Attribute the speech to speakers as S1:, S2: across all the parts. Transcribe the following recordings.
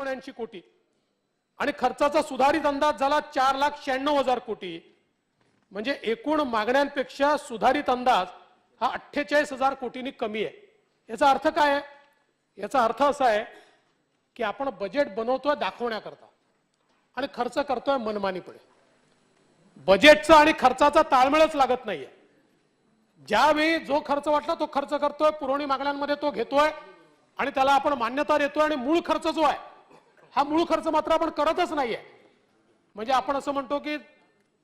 S1: 4,79,000 कोटी आणि खर्चाचा सुधारित अंदाज झाला 4,96,000 कोटी। म्हणजे एकूण मागण्यांपेक्षा सुधारित अंदाज हा 48,000 कोटींनी कमी आहे। याचा अर्थ काय आहे? याचा अर्थ असा आहे की आपण बजेट बनवतोय दाखवण्याकरता आणि खर्च करतोय मनमानीपणे। बजेटचा आणि खर्चाचा ताळमेळच लागत नाहीये। ज्यावेळी जो खर्च वाटला तो खर्च करतोय, पुरवणी मागण्यांमध्ये तो घेतोय आणि त्याला आपण मान्यता देतोय, आणि मूळ खर्च जो आहे हा मूळ खर्च मात्र आपण करतच नाहीये। म्हणजे आपण असं म्हणतो की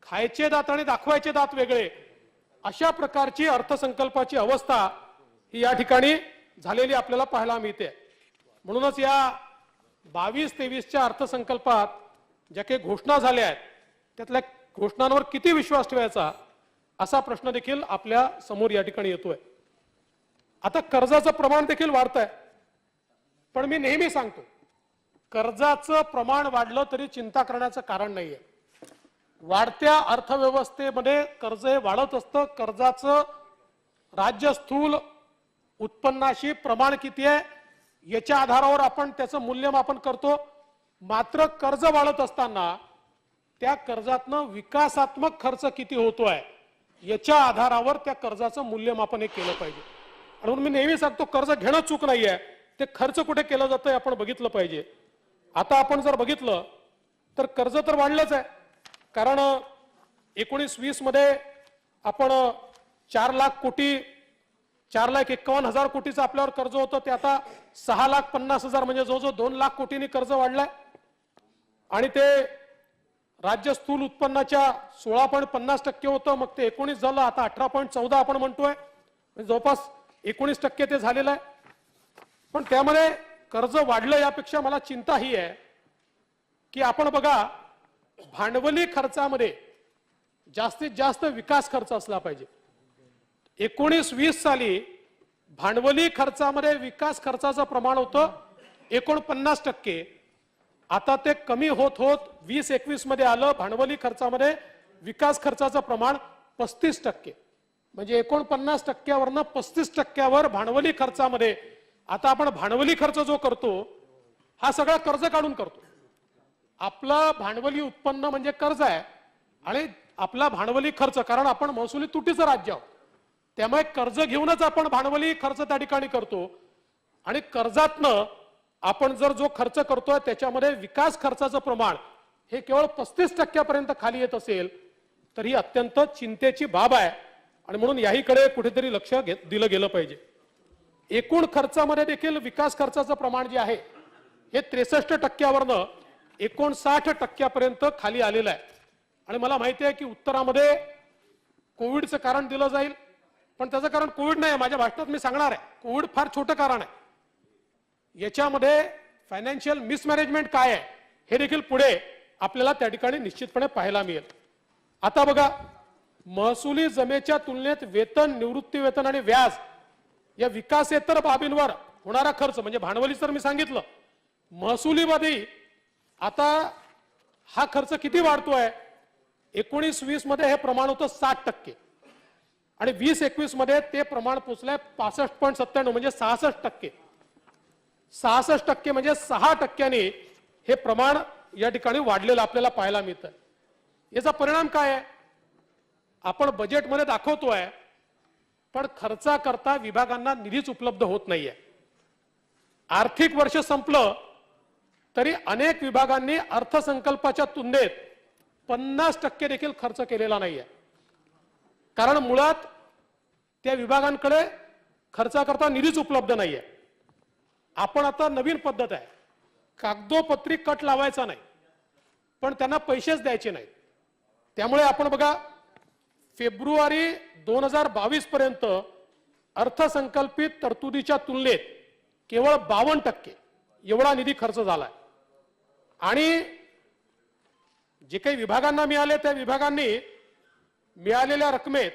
S1: खायचे दात आणि दाखवायचे दात वेगळे, अशा प्रकारची अर्थसंकल्पाची अवस्था ही या ठिकाणी झालेली आपल्याला पाहायला मिळते। म्हणूनच या 22-23च्या अर्थसंकल्पात ज्या काही घोषणा झाल्या आहेत त्यातल्या घोषणांवर किती विश्वास ठेवायचा असा प्रश्न देखील आपल्या समोर या ठिकाणी येतोय। आता कर्जाचं प्रमाण देखील वाढतंय, पण मी नेहमी सांगतो कर्जाचं प्रमाण वाढलं तरी चिंता करण्याचं कारण नाहीये। वाढत्या अर्थव्यवस्थेमध्ये कर्ज हे वाढत असतं। कर्जाचं राज्य स्थूल उत्पन्नाशी प्रमाण किती आहे याच्या आधारावर आपण त्याचं मूल्यमापन करतो। मात्र कर्ज वाढत असताना त्या कर्जातनं विकासात्मक खर्च किती होतोय याच्या आधारावर त्या कर्जाचं मूल्यमापन केलं पाहिजे। म्हणून मी नेहमी सांगतो कर्ज घेणं चूक नाहीये, ते खर्च कुठे केलं जातं आपण बघितलं पाहिजे। आता आपण जर बघितलं तर कर्ज तर वाढलंच आहे, कारण 19-20 मध्ये आपण 4 लाख कोटी 4,51,000 कोटीचं आपल्यावर कर्ज होतं, ते आता 6,50,000 म्हणजे जवळजवळ 2 लाख कोटींनी कर्ज वाढलंय। आणि ते राज्य स्थूल उत्पन्नाच्या 16.50% होतं, मग ते 19 झालं, आता 18.14 आपण म्हणतोय, जवळपास 19% ते झालेलं आहे। पण त्यामध्ये कर्ज वाढलं यापेक्षा मला चिंता ही आहे की आपण बघा भांडवली खर्चामध्ये जास्तीत जास्त विकास खर्च असला पाहिजे। 19-20 साली भांडवली खर्चामध्ये विकास खर्चाचं प्रमाण होतं 49%, आता ते कमी होत होत 20-21 मध्ये आलं। भांडवली खर्चामध्ये विकास खर्चाचं प्रमाण 35%, म्हणजे 49%वरनं 35%वर भांडवली खर्चामध्ये। आता आपण भांडवली खर्च जो करतो हा सगळा कर्ज काढून करतो। आपलं भांडवली उत्पन्न म्हणजे कर्ज आहे आणि आपला भांडवली खर्च, कारण आपण महसुली तुटीचं राज्य आहोत, त्यामुळे कर्ज घेऊनच आपण भांडवली खर्च त्या ठिकाणी करतो। आणि कर्जातनं आपण जर जो खर्च करतोय त्याच्यामध्ये विकास खर्चाचं प्रमाण हे केवळ 35% खाली येत असेल तर ही अत्यंत चिंतेची बाब आहे, आणि म्हणून याहीकडे कुठेतरी लक्ष दिलं गेलं पाहिजे। एकूण खर्चामध्ये देखील विकास खर्चाचं प्रमाण जे आहे हे 63%वरनं 59% खाली आलेलं आहे। आणि मला माहिती आहे की उत्तरामध्ये कोविडचं कारण दिलं जाईल, पण त्याचं कारण कोविड नाही, माझ्या भाषणात मी सांगणार आहे कोविड फार छोटं कारण आहे। याच्यामध्ये फायनान्शियल मिसमॅनेजमेंट काय आहे हे देखील पुढे आपल्याला त्या ठिकाणी निश्चितपणे पाहायला मिळेल। आता बघा महसुली जमेच्या तुलनेत वेतन, निवृत्ती वेतन आणि व्याज या विकासेतर बाबींवर होणारा खर्च म्हणजे भांडवली तर मी सांगितलं, महसुलीमध्ये आता हा खर्च किती वाढतोय? 19-20 मध्ये हे प्रमाण होतं 60% आणि 20-21 मध्ये ते प्रमाण पोहोचलंय 65.97 म्हणजे 66%। 66% म्हणजे 6% हे प्रमाण या ठिकाणी वाढलेलं आपल्याला पाहायला मिळतं। याचा परिणाम काय आहे? आपण बजेटमध्ये दाखवतोय पण खर्चाकरता विभागांना निधीच उपलब्ध होत नाहीये। आर्थिक वर्ष संपलं तरी अनेक विभागांनी अर्थसंकल्पाच्या तुलनेत 50% देखील खर्च केलेला नाहीये, कारण मुळात त्या विभागांकडे खर्चाकरता निधीच उपलब्ध नाहीये। आपण आता नवीन पद्धत आहे, कागदोपत्री कट लावायचा नाही पण त्यांना पैसेच द्यायचे नाहीत। त्यामुळे आपण बघा फेब्रुवारी 2022 पर्यंत अर्थसंकल्पित तरतुदीच्या तुलनेत केवळ 52% एवढा निधी खर्च झालाय। आणि जे काही विभागांना मिळाले त्या विभागांनी मिळालेल्या रकमेत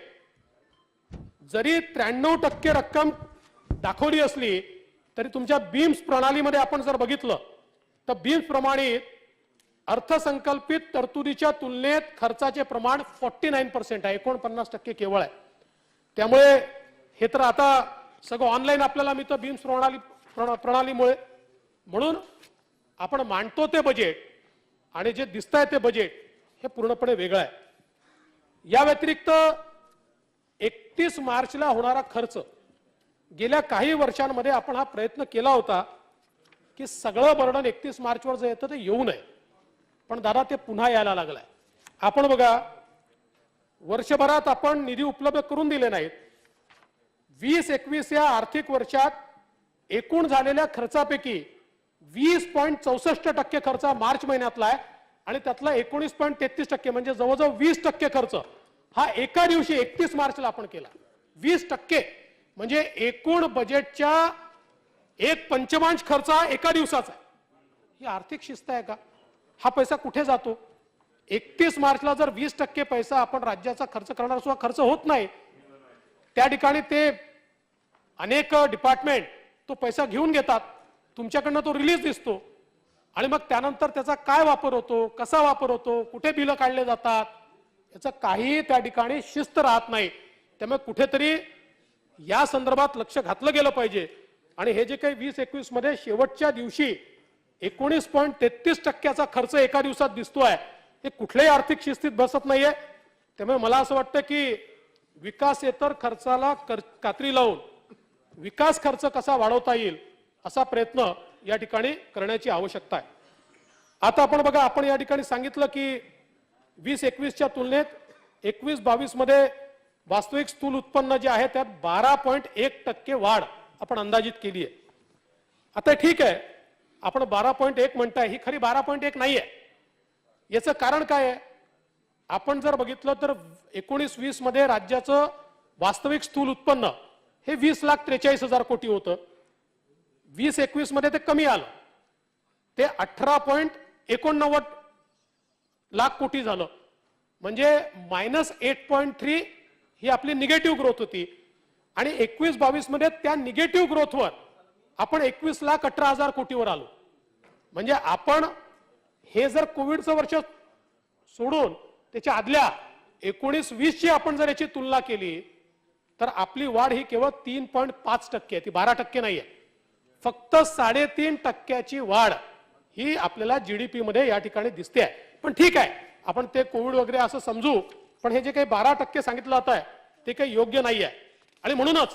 S1: जरी 93% रक्कम दाखवली असली तरी तुमच्या बीम्स प्रणालीमध्ये आपण जर बघितलं तर बीम्स प्रमाणित अर्थसंकल्पित तरतुदीच्या तुलनेत खर्चाचे प्रमाण 49% आहे, 49% केवळ आहे। त्यामुळे हे तर आता सगळं ऑनलाईन आपल्याला मिळतं बीम्स प्रणालीमुळे। म्हणून आपण मांडतो ते बजेट आणि जे दिसतंय ते बजेट हे पूर्णपणे वेगळं आहे। या व्यतिरिक्त 31 मार्चला होणारा खर्च, गेल्या काही वर्षांमध्ये आपण हा प्रयत्न केला होता की सगळं बर्डन 31 मार्चवर जे येतं ते येऊ नये, पण दादा ते पुन्हा यायला लागलाय। आपण बघा, वर्षभरात आपण निधी उपलब्ध करून दिले नाहीत। 20-21 या आर्थिक वर्षात एकूण झालेल्या खर्चापैकी 20.64% खर्च मार्च महिन्यातला आहे आणि त्यातला 19.33% म्हणजे जवळजवळ 20% खर्च हा एका दिवशी 31 मार्चला आपण केला। 20% म्हणजे एकूण बजेटच्या 1/5 खर्च एका दिवसाचा आहे। ही आर्थिक शिस्त आहे का? हा पैसा कुठे जातो? 31 मार्चला जर 20% पैसा आपण राज्याचा खर्च करणार सुद्धा खर्च होत नाही, त्या ठिकाणी ते अनेक डिपार्टमेंट तो पैसा घेऊन घेतात, तुमच्याकडनं तो रिलीज दिसतो आणि मग त्यानंतर त्याचा काय वापर होतो, कसा वापर होतो, कुठे बिलं काढले जातात, याचं काही त्या ठिकाणी शिस्त राहत नाही। त्यामुळे कुठेतरी या संदर्भात लक्ष घातलं गेलं पाहिजे आणि हे जे काही 20-21 मध्ये शेवटच्या दिवशी 19.33% खर्च एका दिवसात दिसतोय, हे कुठल्याही आर्थिक शिस्तीत बसत नाहीये। त्यामुळे मला असं वाटतं की विकासेतर खर्चाला कात्री लावून विकास खर्च कसा वाढवता येईल असा प्रयत्न या ठिकाणी करण्याची आवश्यकता आहे। आता आपण बघा, आपण या ठिकाणी सांगितलं की 20-21च्या तुलनेत 21-22 मध्ये वास्तविक स्थूल उत्पन्न जे आहे त्यात 12.1% वाढ आपण अंदाजित केली आहे। आता ठीक आहे, आपण 12.1 म्हणताय, ही खरी 12.1 नाहीये। याचं कारण काय आहे? आपण जर बघितलं तर 19-20 मध्ये राज्याचं वास्तविक स्थूल उत्पन्न हे 20,43,000 कोटी होतं। 20-21 मध्ये ते कमी आलं, ते 18.89 लाख कोटी झालं, म्हणजे -8.3 ही आपली निगेटिव्ह ग्रोथ होती। आणि 21-22 मध्ये त्या निगेटिव्ह ग्रोथवर आपण 21,18,000 कोटीवर आलो। म्हणजे आपण हे जर कोविडचं वर्ष सोडून त्याच्या आदल्या 19-20 ची आपण जर याची तुलना केली तर आपली वाढ ही केवळ 3.5% आहे, ती 12% नाहीये। फक्त 3.5% वाढ ही आपल्याला जीडीपी मध्ये या ठिकाणी दिसते आहे। पण ठीक आहे, आपण ते कोविड वगैरे असं समजू, पण हे जे काही 12% सांगितलं जात आहे ते काही योग्य नाही आहे। आणि म्हणूनच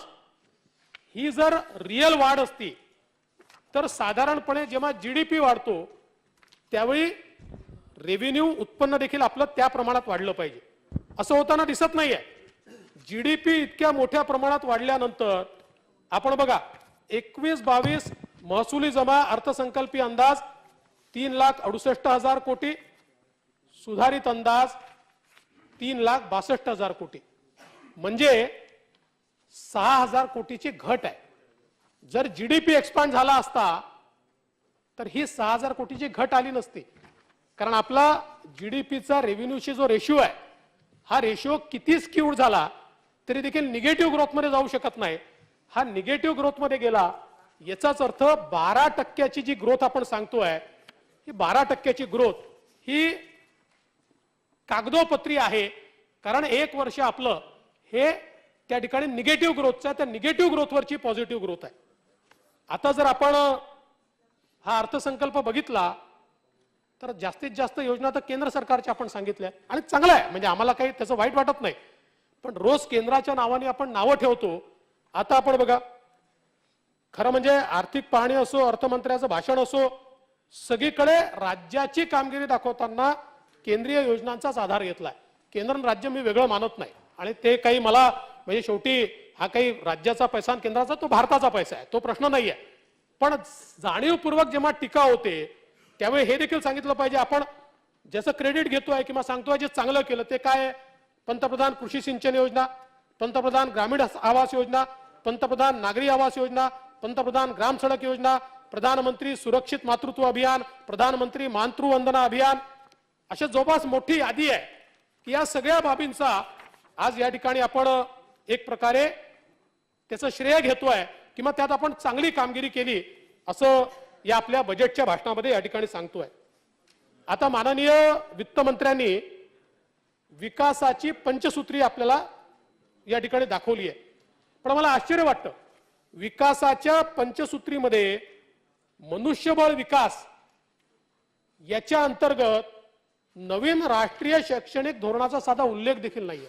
S1: ही जर रियल वाढ असती तर साधारणपणे जेव्हा जीडीपी वाढतो त्यावेळी रेव्हेन्यू उत्पन्न देखील आपलं त्या प्रमाणात वाढलं पाहिजे। असं होताना दिसत नाहीये। जीडीपी इतक्या मोठ्या प्रमाणात वाढल्यानंतर आपण बघा, 21-22 महसुली जमा अर्थसंकल्पीय अंदाज 3,68,000 कोटी, सुधारित अंदाज 3,62,000 कोटी, म्हणजे 6,000 कोटीची घट आहे। जर जीडीपी एक्सपांड झाला असता तर ही 6,000 कोटीची घट आली नसती, कारण आपला जीडीपीचा रेव्हेन्यूशी जो रेशिओ आहे हा रेशिओ किती स्क्यूड झाला तरी देखील निगेटिव्ह ग्रोथ मध्ये जाऊ शकत नाही। हा निगेटिव्ह ग्रोथ मध्ये गेला याचाच अर्थ 12% जी ग्रोथ आपण सांगतोय, ही 12% ग्रोथ ही कागदोपत्री आहे, कारण एक वर्ष आपलं हे त्या ठिकाणी निगेटिव्ह ग्रोथचा, त्या निगेटिव्ह ग्रोथवरची पॉझिटिव्ह ग्रोथ आहे। आता जर आपण हा अर्थसंकल्प बघितला तर जास्तीत जास्त योजना तर केंद्र सरकारच्या आपण सांगितल्या आणि चांगलं आहे, म्हणजे आम्हाला काही त्याचं वाईट वाटत नाही, पण रोज केंद्राच्या नावाने आपण नावं ठेवतो। आता आपण बघा, खरं म्हणजे आर्थिक पाहणी असो, अर्थमंत्र्याचं भाषण असो, सगळीकडे राज्याची कामगिरी दाखवताना केंद्रीय योजनांचाच आधार घेतलाय। केंद्र आणि राज्य मी वेगळं मानत नाही आणि ते काही मला म्हणजे शेवटी हा काही राज्याचा पैसा आणि केंद्राचा, तो भारताचा पैसा आहे, तो प्रश्न नाहीये। पण जाणीवपूर्वक जेव्हा टीका होते त्यावेळी हे देखील सांगितलं पाहिजे, आपण ज्याचं क्रेडिट घेतोय किंवा सांगतोय जे चांगलं केलं ते काय आहे? पंतप्रधान कृषी सिंचन योजना, पंतप्रधान ग्रामीण आवास योजना, पंतप्रधान नागरी आवास योजना, पंतप्रधान ग्राम सडक योजना, प्रधानमंत्री सुरक्षित मातृत्व अभियान, प्रधानमंत्री मातृवंदना अभियान, अशा जवळपास मोठी यादी आहे की या सगळ्या बाबींचा आज या ठिकाणी आपण एक प्रकारे त्याचं श्रेय घेतोय किंवा त्यात आपण चांगली कामगिरी केली असं या आपल्या बजेटच्या भाषणामध्ये या ठिकाणी सांगतोय। आता माननीय वित्तमंत्र्यांनी विकासाची पंचसूत्री आपल्याला या ठिकाणी दाखवली आहे, पण मला आश्चर्य वाटतं, विकासाच्या पंचसूत्रीमध्ये मनुष्यबळ विकास याच्या अंतर्गत नवीन राष्ट्रीय शैक्षणिक धोरणाचा साधा उल्लेख देखील नाहीये.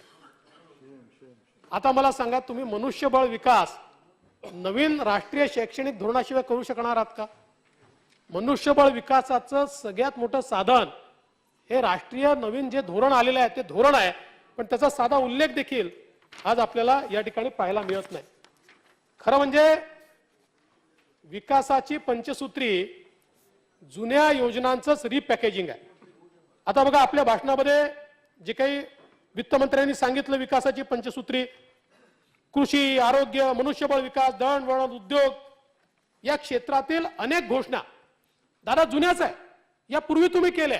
S1: आता मला सांगा, तुम्ही मनुष्यबळ विकास नवीन राष्ट्रीय शैक्षणिक धोरणाशिवाय करू शकणार आहात का? मनुष्यबळ विकासाचं सगळ्यात मोठं साधन हे राष्ट्रीय नवीन जे धोरण आलेलं आहे ते धोरण आहे, पण त्याचा साधा उल्लेख देखील आज आपल्याला या ठिकाणी पाहायला मिळत नाही. खरं म्हणजे विकासाची पंचसूत्री जुन्या योजनांचंच रिपॅकेजिंग आहे. आता बघा, आपल्या भाषणामध्ये जे काही वित्तमंत्र्यांनी सांगितलं, विकासाची पंचसूत्री कृषी, आरोग्य, मनुष्यबळ विकास, दळणवळण, उद्योग या क्षेत्रातील अनेक घोषणा दादा जुन्याच आहे, यापूर्वी तुम्ही केल्या.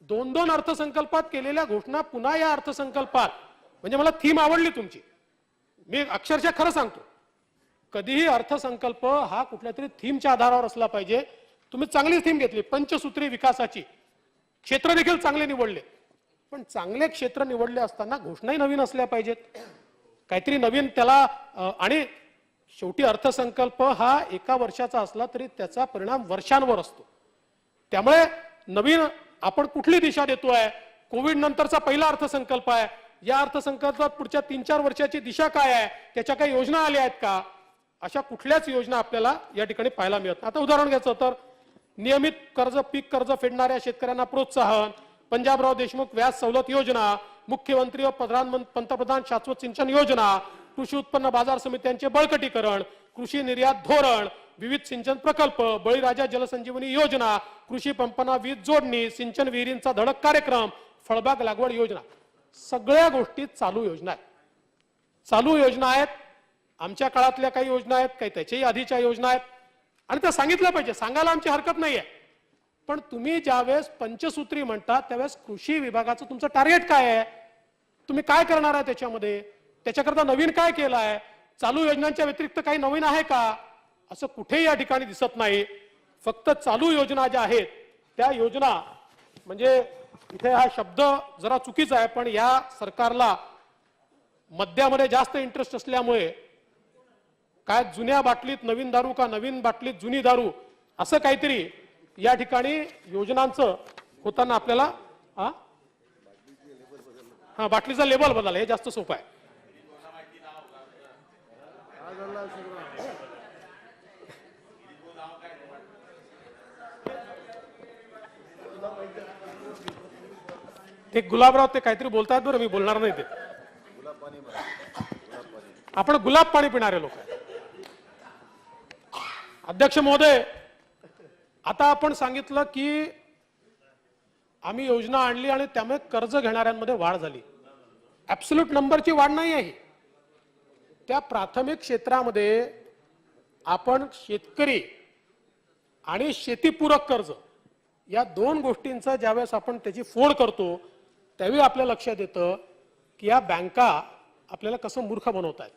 S1: 2-2 अर्थसंकल्पात केलेल्या घोषणा पुन्हा या अर्थसंकल्पात, म्हणजे मला थीम आवडली तुमची. मी अक्षरशः खरं सांगतो, कधीही अर्थसंकल्प हा कुठल्या तरी थीमच्या आधारावर असला पाहिजे. तुम्ही चांगली थीम घेतली, पंचसूत्री विकासाची, क्षेत्र देखील चांगले निवडले, पण चांगले क्षेत्र निवडले असताना घोषणाही नवीन असल्या पाहिजेत, काहीतरी नवीन त्याला. आणि शेवटी अर्थसंकल्प हा एका वर्षाचा असला तरी त्याचा परिणाम वर्षांवर असतो. त्यामुळे नवीन आपण कुठली दिशा देतोय, कोविड नंतरचा पहिला अर्थसंकल्प आहे, या अर्थसंकल्पात पुढच्या 3-4 वर्षाची दिशा काय आहे, त्याच्या काही योजना आल्या आहेत का, अशा कुठल्याच योजना आपल्याला या ठिकाणी पाहायला मिळत नाही. आता उदाहरण घ्यायचं तर नियमित कर्ज, पीक कर्ज फेडणाऱ्या शेतकऱ्यांना प्रोत्साहन, पंजाबराव देशमुख व्याज सवलत योजना, मुख्यमंत्री व पंतप्रधान शाश्वत सिंचन योजना, कृषी उत्पन्न बाजार समित्यांचे बळकटीकरण, कृषी निर्यात धोरण, विविध सिंचन प्रकल्प, बळीराजा जलसंजीवनी योजना, कृषी पंपांना वीज जोडणी, सिंचन विहिरींचा धडक कार्यक्रम, फळबाग लागवड योजना, सगळ्या गोष्टी चालू योजना आहेत. चालू योजना आहेत, आमच्या काळातल्या काही योजना आहेत, काही त्याच्याही आधीच्या योजना आहेत, आणि त्या सांगितलं पाहिजे, सांगायला आमची हरकत नाहीये. पण तुम्ही ज्यावेळेस पंचसूत्री म्हणता त्यावेळेस कृषी विभागाचं तुमचं टार्गेट काय आहे, तुम्ही काय करणार आहे त्याच्यामध्ये, त्याच्याकरता नवीन काय केलं आहे, चालू योजनांच्या व्यतिरिक्त काही नवीन आहे का, असं कुठेही या ठिकाणी दिसत नाही. फक्त चालू योजना ज्या आहेत त्या योजना, म्हणजे इथे हा शब्द जरा चुकीचा आहे, पण या सरकारला मद्यामध्ये जास्त इंटरेस्ट असल्यामुळे काय जुन्या बाटलीत नवीन दारू का नवीन बाटलीत जुनी दारू, असं काहीतरी या ठिकाणी योजनांचं होताना आपल्याला बाटलीचा लेबल बदलला, हे जास्त सोपं आहे. ते गुलाबराव ते काहीतरी बोलतायत बरं, मी बोलणार नाही ते. आपण गुलाब पाणी पिणारे लोक. अध्यक्ष महोदय, आता आपण सांगितलं की आम्ही योजना आणली आणि त्यामुळे कर्ज घेणाऱ्यांमध्ये वाढ झाली. ऍब्सोल्यूट नंबरची वाढ नाही आहे. त्या प्राथमिक क्षेत्रामध्ये आपण शेतकरी आणि शेतीपूरक कर्ज या 2 गोष्टींचा ज्यावेळेस आपण त्याची फोड करतो त्यावेळी आपल्या लक्षात येतं की या बँका आपल्याला कसं मूर्ख बनवत आहेत.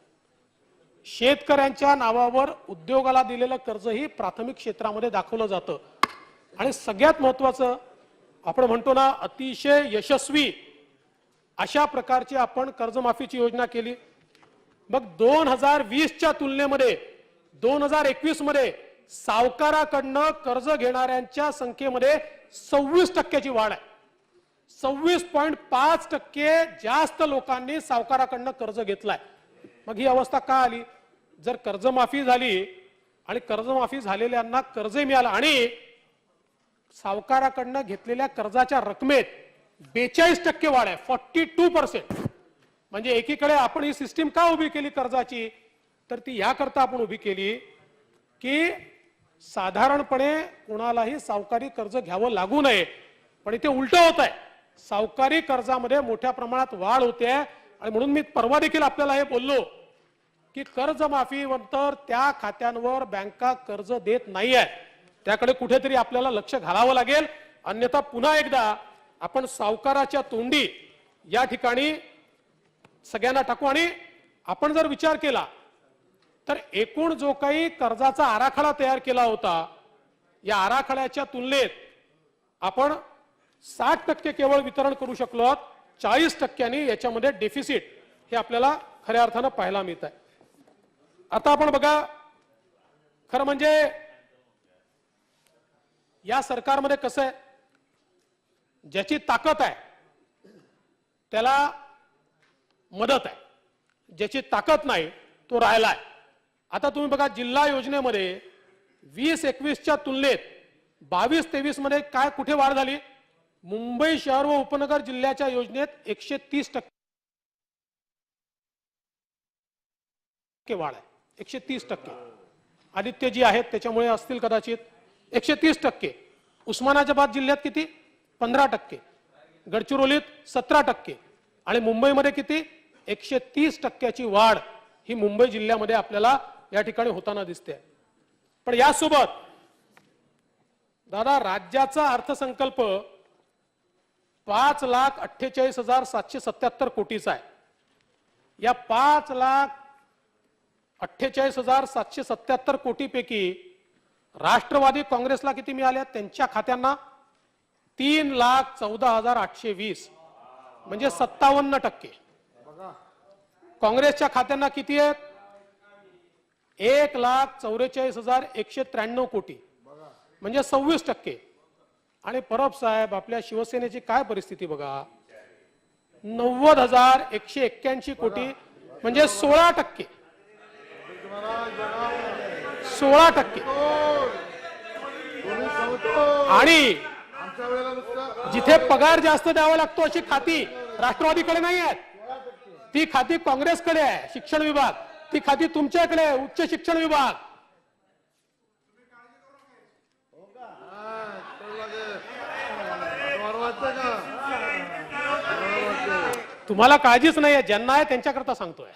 S1: शेतकऱ्यांच्या नावावर उद्योगाला दिलेलं कर्जही प्राथमिक क्षेत्रामध्ये दाखवलं जातं. आणि सगळ्यात महत्त्वाचं, आपण म्हणतो ना, अतिशय यशस्वी अशा प्रकारची आपण कर्जमाफीची योजना केली. मग 2020च्या तुलनेमध्ये 2021 मध्ये सावकाराकडनं कर्ज घेणाऱ्यांच्या संख्येमध्ये 26% वाढ आहे. 26.5% जास्त लोकांनी सावकाराकडनं कर्ज घेतलाय. मग ही अवस्था का आली? जर कर्जमाफी झाली आणि कर्जमाफी झालेल्यांना कर्जही मिळालं आणि सावकाराकडनं घेतलेल्या कर्जाच्या रकमेत 42% वाढ आहे, 42%. म्हणजे एकीकडे आपण ही सिस्टीम का उभी केली कर्जाची, तर ती याकरता आपण उभी केली की साधारणपणे कोणालाही सावकारी कर्ज घ्यावं लागू नये. पण इथे उलट होत आहे, सावकारी कर्जामध्ये मोठ्या प्रमाणात वाढ होते. आणि म्हणून मी परवा देखील आपल्याला हे बोललो की कर्जमाफीनंतर त्या खात्यांवर बँका कर्ज देत नाहीये, त्याकडे कुठेतरी आपल्याला लक्ष घालावं लागेल. अन्यथा पुन्हा एकदा आपण सावकाराच्या तोंडी या ठिकाणी सगळ्यांना टाकू. आणि आपण जर विचार केला तर एकूण जो काही कर्जाचा आराखडा तयार केला होता, या आराखड्याच्या तुलनेत आपण 60% केवळ वितरण करू शकलो, 40% याच्यामध्ये डेफिसिट हे आपल्याला खऱ्या अर्थानं पाहायला मिळत आहे. आता आपण बघा, खरं म्हणजे या सरकारमध्ये कसं आहे, ज्याची ताकद आहे त्याला मदत आहे, ज्याची ताकद नाही तो राहिलाय. आता तुम्ही बघा जिल्हा योजनेमध्ये 20-21च्या तुलनेत 22-23 मध्ये काय कुठे वाढ झाली? मुंबई शहर व उपनगर जिल्ह्याच्या योजनेत 130% वाढ आहे. 130%. आदित्यजी आहेत त्याच्यामुळे असतील कदाचित. 130%. उस्मानाबाद जिल्ह्यात किती? 15%. गडचिरोलीत 17% आणि मुंबईमध्ये किती? 130%ची वाढ ही मुंबई जिल्ह्यामध्ये आपल्याला या ठिकाणी होताना दिसते. पण यासोबत दादा राज्याचा अर्थसंकल्प 5,48,777 कोटीचा आहे. या 5,48,777 कोटीपैकी राष्ट्रवादी काँग्रेसला किती मिळाल्या? त्यांच्या खात्यांना 3,14,820 म्हणजे 57%. काँग्रेसच्या खात्यांना किती आहेत? 1,44,193 कोटी म्हणजे 26%. आणि परब साहेब आपल्या शिवसेनेची काय परिस्थिती बघा, 90,181 कोटी म्हणजे 16%. 16%. आणि जिथे पगार जास्त द्यावा लागतो अशी खाती राष्ट्रवादीकडे नाही आहेत. ती खाती काँग्रेसकडे आहे. शिक्षण विभाग ती खाती तुमच्याकडे आहे, उच्च शिक्षण विभाग. तुम्हाला काळजीच नाही आहे, ज्यांना आहे त्यांच्याकरता सांगतोय.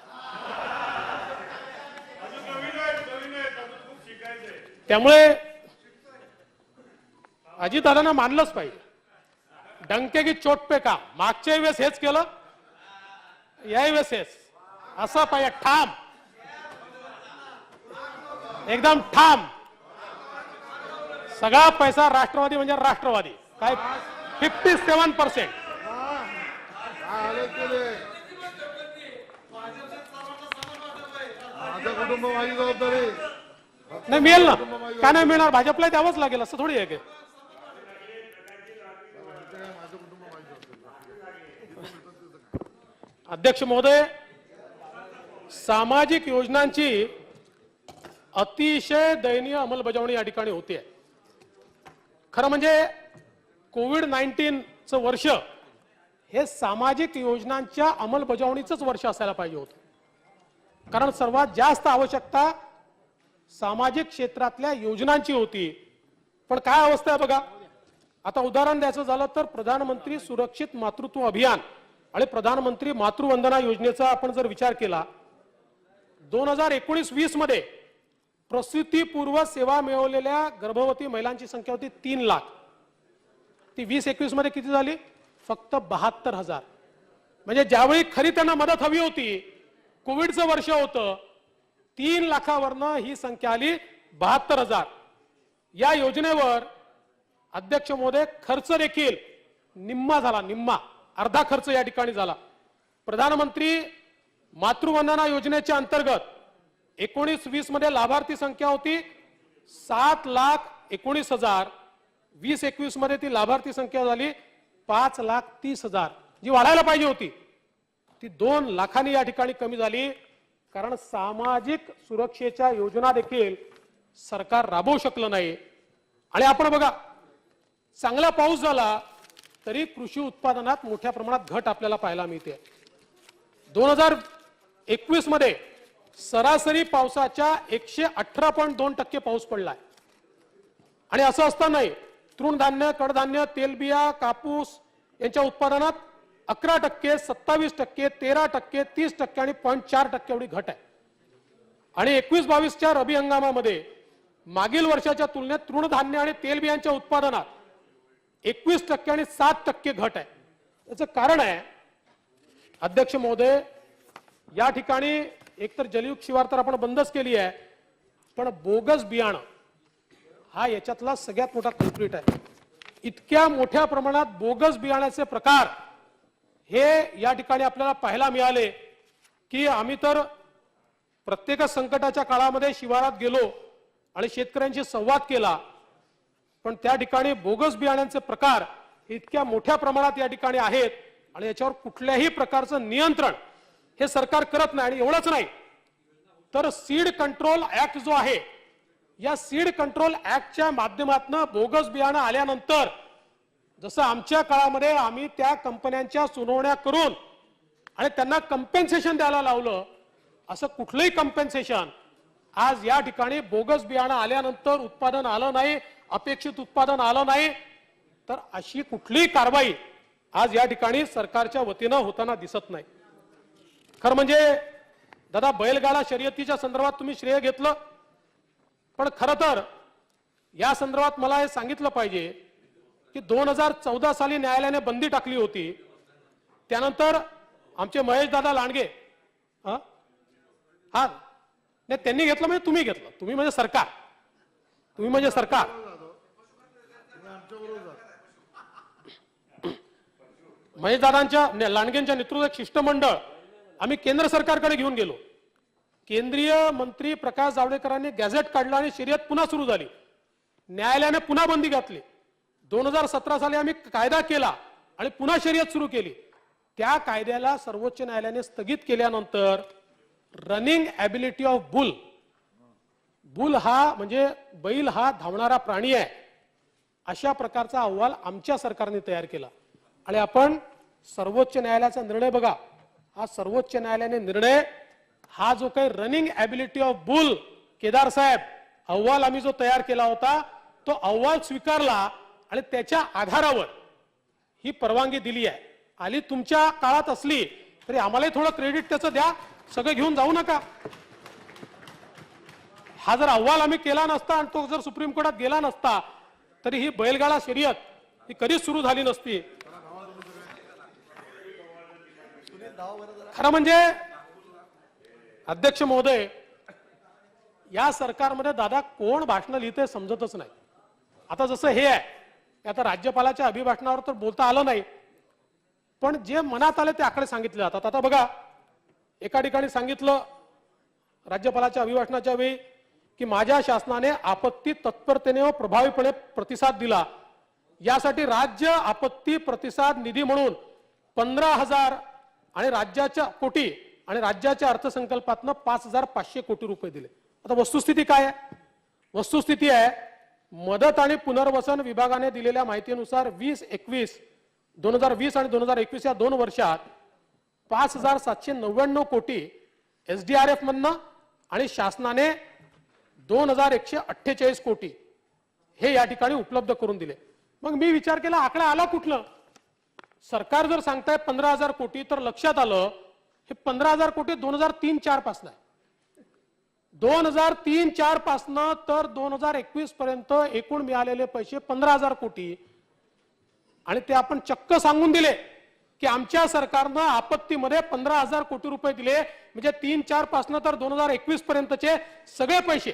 S1: त्यामुळे अजितदादांना मानलंच पाहिजे. डंके की चोट पे का. मागच्या वेळेस हेच केलं, याही वेळेस हेच. असं पाहिजे ठाम, एकदम ठाम. सगळा पैसा राष्ट्रवादी म्हणजे राष्ट्रवादी. काय 57%. नाही मिळेल ना, का नाही मिळणार? भाजपला द्यावंच लागेल असं थोडी आहे की. अध्यक्ष महोदय, सामाजिक योजनांची अतिशय दयनीय अंमलबजावणी या ठिकाणी होते. खरं म्हणजे कोविड-19चं वर्ष हे सामाजिक योजनांच्या अंमलबजावणीचंच वर्ष असायला पाहिजे होतं. कारण सर्वात जास्त आवश्यकता सामाजिक क्षेत्रातल्या योजनांची होती. पण काय अवस्था आहे बघा. आता उदाहरण द्यायचं झालं तर प्रधानमंत्री सुरक्षित मातृत्व अभियान आणि प्रधानमंत्री मातृवंदना योजनेचा आपण जर विचार केला, 2019-20 मध्ये प्रसूतीपूर्व सेवा मिळवलेल्या गर्भवती महिलांची संख्या होती 3 लाख. ती 20-21 मध्ये किती झाली? फक्त 72,000. म्हणजे ज्यावेळी खरी त्यांना मदत हवी होती, कोविडचं वर्ष होतं, 3 लाखावरनं ही संख्या आली 72,000. या योजनेवर अध्यक्ष महोदय खर्च देखील निम्मा झाला, निम्मा. अर्धा खर्च या ठिकाणी झाला. प्रधानमंत्री मातृवंदना योजनेच्या अंतर्गत 19-20 मध्ये लाभार्थी संख्या होती 7,19,000. 20-21 मध्ये ती लाभार्थी संख्या झाली 5,30,000. जी वाढायला पाहिजे होती ती 2 लाखांनी या ठिकाणी कमी झाली. कारण सामाजिक सुरक्षेच्या योजना देखील सरकार राबवू शकलं नाही. आणि आपण बघा, चांगला पाऊस झाला तरी कृषी उत्पादनात मोठ्या प्रमाणात घट आपल्याला पाहायला मिळते. 2021 मध्ये सरासरी पावसाच्या 118.2% पाऊस पडलाय. आणि असं असतानाही तृणधान्य, कडधान्य, तेलबिया, कापूस यांच्या उत्पादनात 11%, 27%, 13%, 30% आणि 0.4% एवढी घट आहे. आणि 21-22च्या रबी हंगामामध्ये मागील वर्षाच्या तुलनेत तृणधान्य आणि तेलबियांच्या उत्पादनात 21% आणि 7% घट आहे. याचं कारण आहे अध्यक्ष महोदय, या ठिकाणी एकतर जलयुक्त शिवार तर आपण बंदच केली आहे, पण बोगस बियाणं हा याच्यातला सगळ्यात मोठा कल्प्रिट आहे. इतक्या मोठ्या प्रमाणात बोगस बियाण्याचे प्रकार हे या ठिकाणी आपल्याला पाहायला मिळाले की आम्ही तर प्रत्येक संकटाच्या काळामध्ये शिवारात गेलो आणि शेतकऱ्यांशी संवाद केला, पण त्या ठिकाणी बोगस बियाण्यांचे प्रकार इतक्या मोठ्या प्रमाणात या ठिकाणी आहेत आणि याच्यावर कुठल्याही प्रकारचं नियंत्रण हे सरकार करत नाही. आणि एवढंच नाही तर सीड कंट्रोल ऍक्ट जो आहे, या सीड कंट्रोल ऍक्टच्या माध्यमातून बोगस बियाणं आल्यानंतर जसं आमच्या काळामध्ये आम्ही त्या कंपन्यांच्या सुनावण्या करून आणि त्यांना कम्पेन्सेशन द्यायला लावलं, असं कुठलंही कम्पेन्सेशन आज या ठिकाणी बोगस बियाणं आल्यानंतर उत्पादन आलं नाही, अपेक्षित उत्पादन आलं नाही, तर अशी कुठलीही कारवाई आज या ठिकाणी सरकारच्या वतीनं होताना दिसत नाही. खरं म्हणजे दादा बैलगाडा शर्यतीच्या संदर्भात तुम्ही श्रेय घेतलं, पण खरं तर या संदर्भात मला हे सांगितलं पाहिजे की 2014 साली न्यायालयाने बंदी टाकली होती. त्यानंतर आमचे महेश दादा लांडगे हा नाही त्यांनी घेतलं म्हणजे तुम्ही घेतलं, तुम्ही म्हणजे सरकार, तुम्ही म्हणजे सरकार. महेश दादांच्या लांडगेंच्या नेतृत्वात शिष्टमंडळ आम्ही केंद्र सरकारकडे घेऊन गेलो. केंद्रीय मंत्री प्रकाश जावडेकरांनी गॅझेट काढला आणि शर्यत पुन्हा सुरू झाली. न्यायालयाने पुन्हा बंदी घातली. 2017 साली आम्ही कायदा केला आणि पुन्हा शर्यत सुरू केली. त्या कायद्याला सर्वोच्च न्यायालयाने स्थगित केल्यानंतर running ability of boule, boule हा म्हणजे बैल हा धावणारा प्राणी आहे, अशा प्रकारचा अहवाल आमच्या सरकारने तयार केला. आणि आपण सर्वोच्च न्यायालयाचा निर्णय बघा, हा सर्वोच्च न्यायालयाने निर्णय हा जो काही running ability of bull Kedar साहेब अहवाल आम्ही जो तयार केला होता तो अहवाल स्वीकारला आणि त्याच्या आधारावर ही परवानगी दिली आहे. आली तुमच्या काळात असली तरी आम्हालाही थोडं क्रेडिट त्याचं द्या, सगळं घेऊन जाऊ नका. हा जर अहवाल आम्ही केला नसता आणि तो जर सुप्रीम कोर्टात गेला नसता तरी ही बैलगाडा शर्यत ही कधीच सुरू झाली नसती. खरं म्हणजे अध्यक्ष महोदय, या सरकारमध्ये दादा कोण भाषण लिहिते समजतच नाही. आता जसं हे आहे, आता राज्यपालाच्या अभिभाषणावर तर बोलता आलं नाही, पण जे मनात आले ते आकडे सांगितले जातात. आता बघा, एका ठिकाणी सांगितलं राज्यपालाच्या अभिभाषणाच्या वेळी की माझ्या शासनाने आपत्ती तत्परतेने व प्रभावीपणे प्रतिसाद दिला, यासाठी राज्य आपत्ती प्रतिसाद निधी म्हणून 15,000 आणि राज्याच्या कोटी आणि राज्याच्या अर्थसंकल्पातनं 5,500 कोटी रुपये दिले. आता वस्तुस्थिती काय आहे? वस्तुस्थिती आहे, मदत आणि पुनर्वसन विभागाने दिलेल्या माहितीनुसार 2020 आणि 2021 या 2 वर्षात 5,799 कोटी SDRF मधनं आणि शासनाने 2,148 कोटी हे या ठिकाणी उपलब्ध करून दिले. मग मी विचार केला आकडा आला कुठलं? सरकार जर सांगताय 15,000 कोटी तर लक्षात आलं हे 15,000 कोटी 2003-04 पासून आहे. 2003-04 पासून तर 2021 पर्यंत एकूण मिळालेले पैसे 15,000 कोटी आणि ते आपण चक्क सांगून दिले की आमच्या सरकारनं आपत्तीमध्ये 15,000 कोटी रुपये दिले, म्हणजे 3-4 पासून तर 2021 पर्यंतचे सगळे पैसे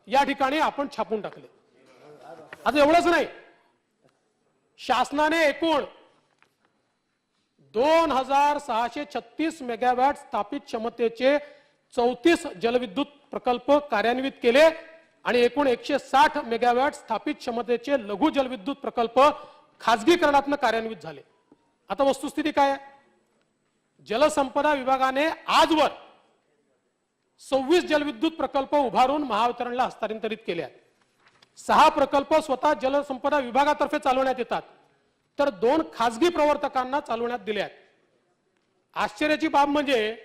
S1: या ठिकाणी आपण छापून टाकले. आता एवढंच नाही, शासनाने एकूण 2,636 मेगावॅट स्थापित क्षमतेचे 34 जलविद्युत प्रकल्प कार्यान्वित केले आणि एकूण 160 मेगावॅट स्थापित क्षमतेचे लघु जलविद्युत प्रकल्प खासगीकरणातून कार्यान्वित झाले. आता वस्तुस्थिती काय आहे? जलसंपदा विभागाने आजवर 26 जलविद्युत प्रकल्प उभारून महावितरणला हस्तांतरित केले आहेत. 6 प्रकल्प स्वतः जलसंपदा विभागातर्फे चालवण्यात येतात तर 2 खासगी प्रवर्तकांना चालवण्यात दिले आहेत. आश्चर्याची बाब म्हणजे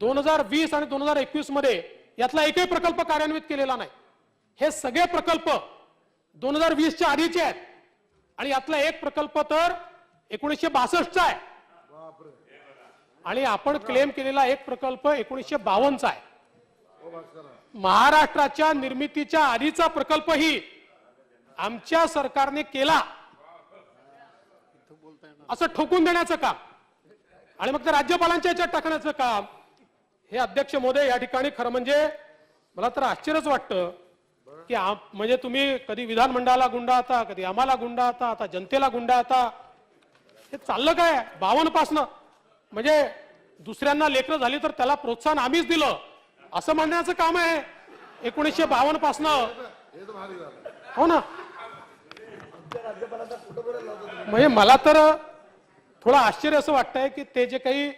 S1: 2020 आणि 2021 मध्ये यातला एकही प्रकल्प कार्यान्वित केलेला नाही. हे सगळे प्रकल्प 2020च्या आधीचे आहेत आणि यातला एक प्रकल्प तर 1962चा आहे आणि आपण क्लेम केलेला एक प्रकल्प 1952चा आहे. महाराष्ट्राच्या निर्मितीच्या आधीचा प्रकल्पही आमच्या सरकारने केला असं ठोकून देण्याचं काम आणि मग ते राज्यपालांच्या याच्यात टाकण्याचं काम हे अध्यक्ष महोदय या ठिकाणी खरं म्हणजे मला तर आश्चर्यच वाटतं की म्हणजे तुम्ही कधी विधानमंडळाला गुंडाळता, कधी आम्हाला गुंडाळता, आता जनतेला गुंडाळता. हे चाललं काय 52 पासनं? म्हणजे दुसऱ्यांना लेकरं झाली तर त्याला प्रोत्साहन आम्हीच दिलं असं म्हणण्याचं काम आहे 1952 पासनं. हो ना. म्हणजे मला तर थोडं आश्चर्य असं वाटतंय की ते जे काही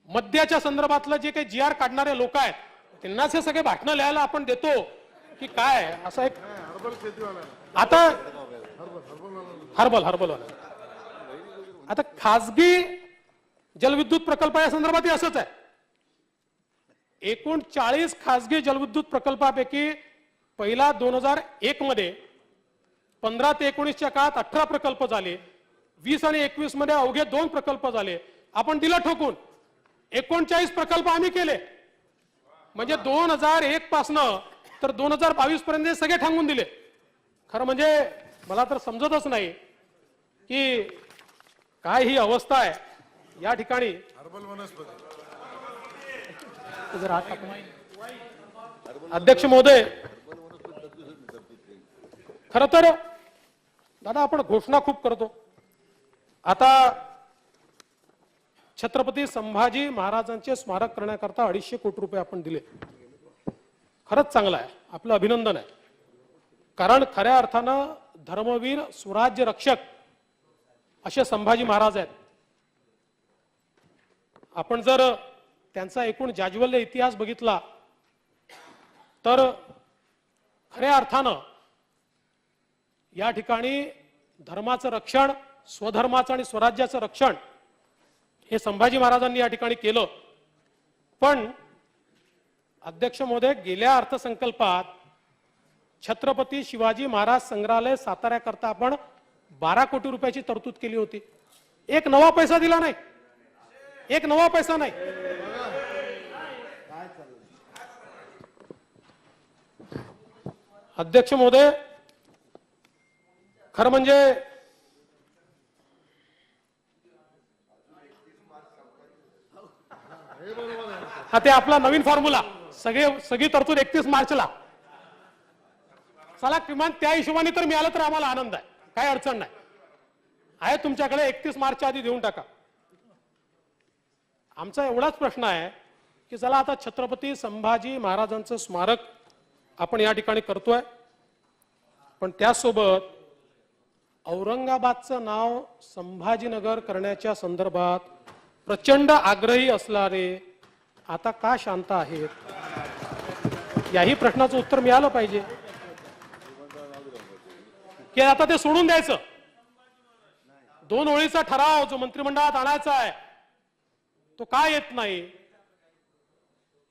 S1: मद्याच्या संदर्भातलं जे काही GR काढणारे लोक आहेत त्यांनाच हे सगळे भाषणं लिहायला आपण देतो की काय असं एक आता हर्बल आता खासगी जलविद्युत प्रकल्प या संदर्भात असंच आहे. एकूण 40 खासगी जलविद्युत प्रकल्पापैकी पहिला 2001 मध्ये 15 ते 19च्या काळात 18 प्रकल्प झाले. 20 आणि 21 मध्ये अवघे 2 प्रकल्प झाले. आपण दिलं ठोकून 39 प्रकल्प आम्ही केले. म्हणजे 2001 पासनं तर 2022 पर्यंत सगळे थांबून दिले. खरं म्हणजे मला तर समजतच नाही की काय ही अवस्था आहे या ठिकाणी. अध्यक्ष महोदय, खरं तर दादा आपण घोषणा खूप करतो. आता छत्रपती संभाजी महाराजांचे स्मारक करण्याकरता 250 कोटी रुपये आपण दिले. खरंच चांगलं आहे, आपलं अभिनंदन आहे. कारण खऱ्या अर्थानं धर्मवीर स्वराज्य रक्षक असे संभाजी महाराज आहेत. आपण जर त्यांचा एकूण जाज्वल्य इतिहास बघितला तर खऱ्या अर्थानं या ठिकाणी धर्माचं रक्षण, स्वधर्माचं आणि स्वराज्याचं रक्षण हे संभाजी महाराजांनी या ठिकाणी केलं. पण अध्यक्ष महोदय, गेल्या अर्थसंकल्पात छत्रपती शिवाजी महाराज संग्रहालय साताऱ्याकरता आपण 12 कोटी रुपयाची तरतूद केली होती. एक नवा पैसा दिला नाही, एक नवा पैसा नाही. अध्यक्ष महोदय, खरं म्हणजे हा ते आपला नवीन फॉर्म्युला सगळी तरतूद 31 मार्चला. चला किमान त्या हिशोबाने तर मिळालं तर आम्हाला आनंद आहे, काही अडचण नाही आहे. तुमच्याकडे 31 मार्चच्या आधी देऊन टाका. आमचा एवढाच प्रश्न आहे की चला आता छत्रपती संभाजी महाराजांचं स्मारक आपण या ठिकाणी करतोय, पण त्यासोबत औरंगाबादचं नाव संभाजीनगर करण्याच्या संदर्भात प्रचंड आग्रही असणारे आता का शांत आहेत, याही प्रश्नाचं उत्तर मिळालं पाहिजे. की आता ते सोडून द्यायचं, 2 ओळीचा ठराव जो मंत्रिमंडळात आणायचा आहे तो का येत नाही,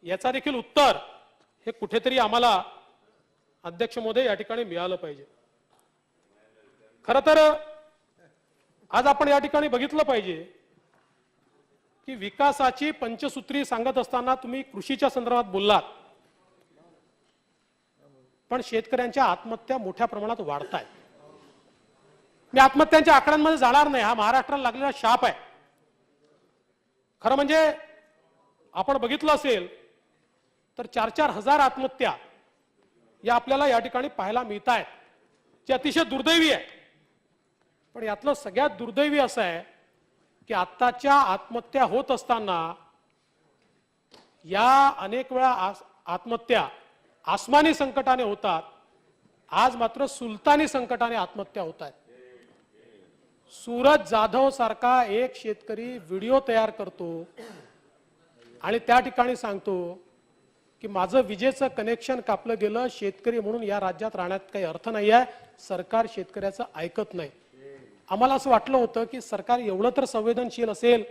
S1: याचा देखील उत्तर हे कुठेतरी आम्हाला अध्यक्ष महोदय या ठिकाणी मिळालं पाहिजे. खरं तर आज आपण या ठिकाणी बघितलं पाहिजे की विकासाची पंचसूत्री सांगत असताना तुम्ही कृषीच्या संदर्भात बोललात, पण शेतकऱ्यांच्या आत्महत्या मोठ्या प्रमाणात वाढत आहेत. मी आत्महत्यांच्या आकड्यांमध्ये जाणार नाही, हा महाराष्ट्राला लागलेला शाप आहे. खरं म्हणजे आपण बघितलं असेल तर 4-4 हजार आत्महत्या या आपल्याला या ठिकाणी पाहायला मिळत आहेत, जे अतिशय दुर्दैवी आहे. पण यातलं सगळ्यात दुर्दैवी असं आहे की आत्ताच्या आत्महत्या होत असताना या अनेक वेळा आत्महत्या आसमानी संकटाने होतात, आज मात्र सुलतानी संकटाने आत्महत्या होत आहेत. सूरज जाधव सारखा एक शेतकरी व्हिडिओ तयार करतो आणि त्या ठिकाणी सांगतो की माझं विजेचं कनेक्शन कापलं गेलं, शेतकरी म्हणून या राज्यात राहण्यात काही अर्थ नाही आहे, सरकार शेतकऱ्याचं ऐकत नाही. आम्हाला असं वाटलं होतं की सरकार एवढं तर संवेदनशील असेल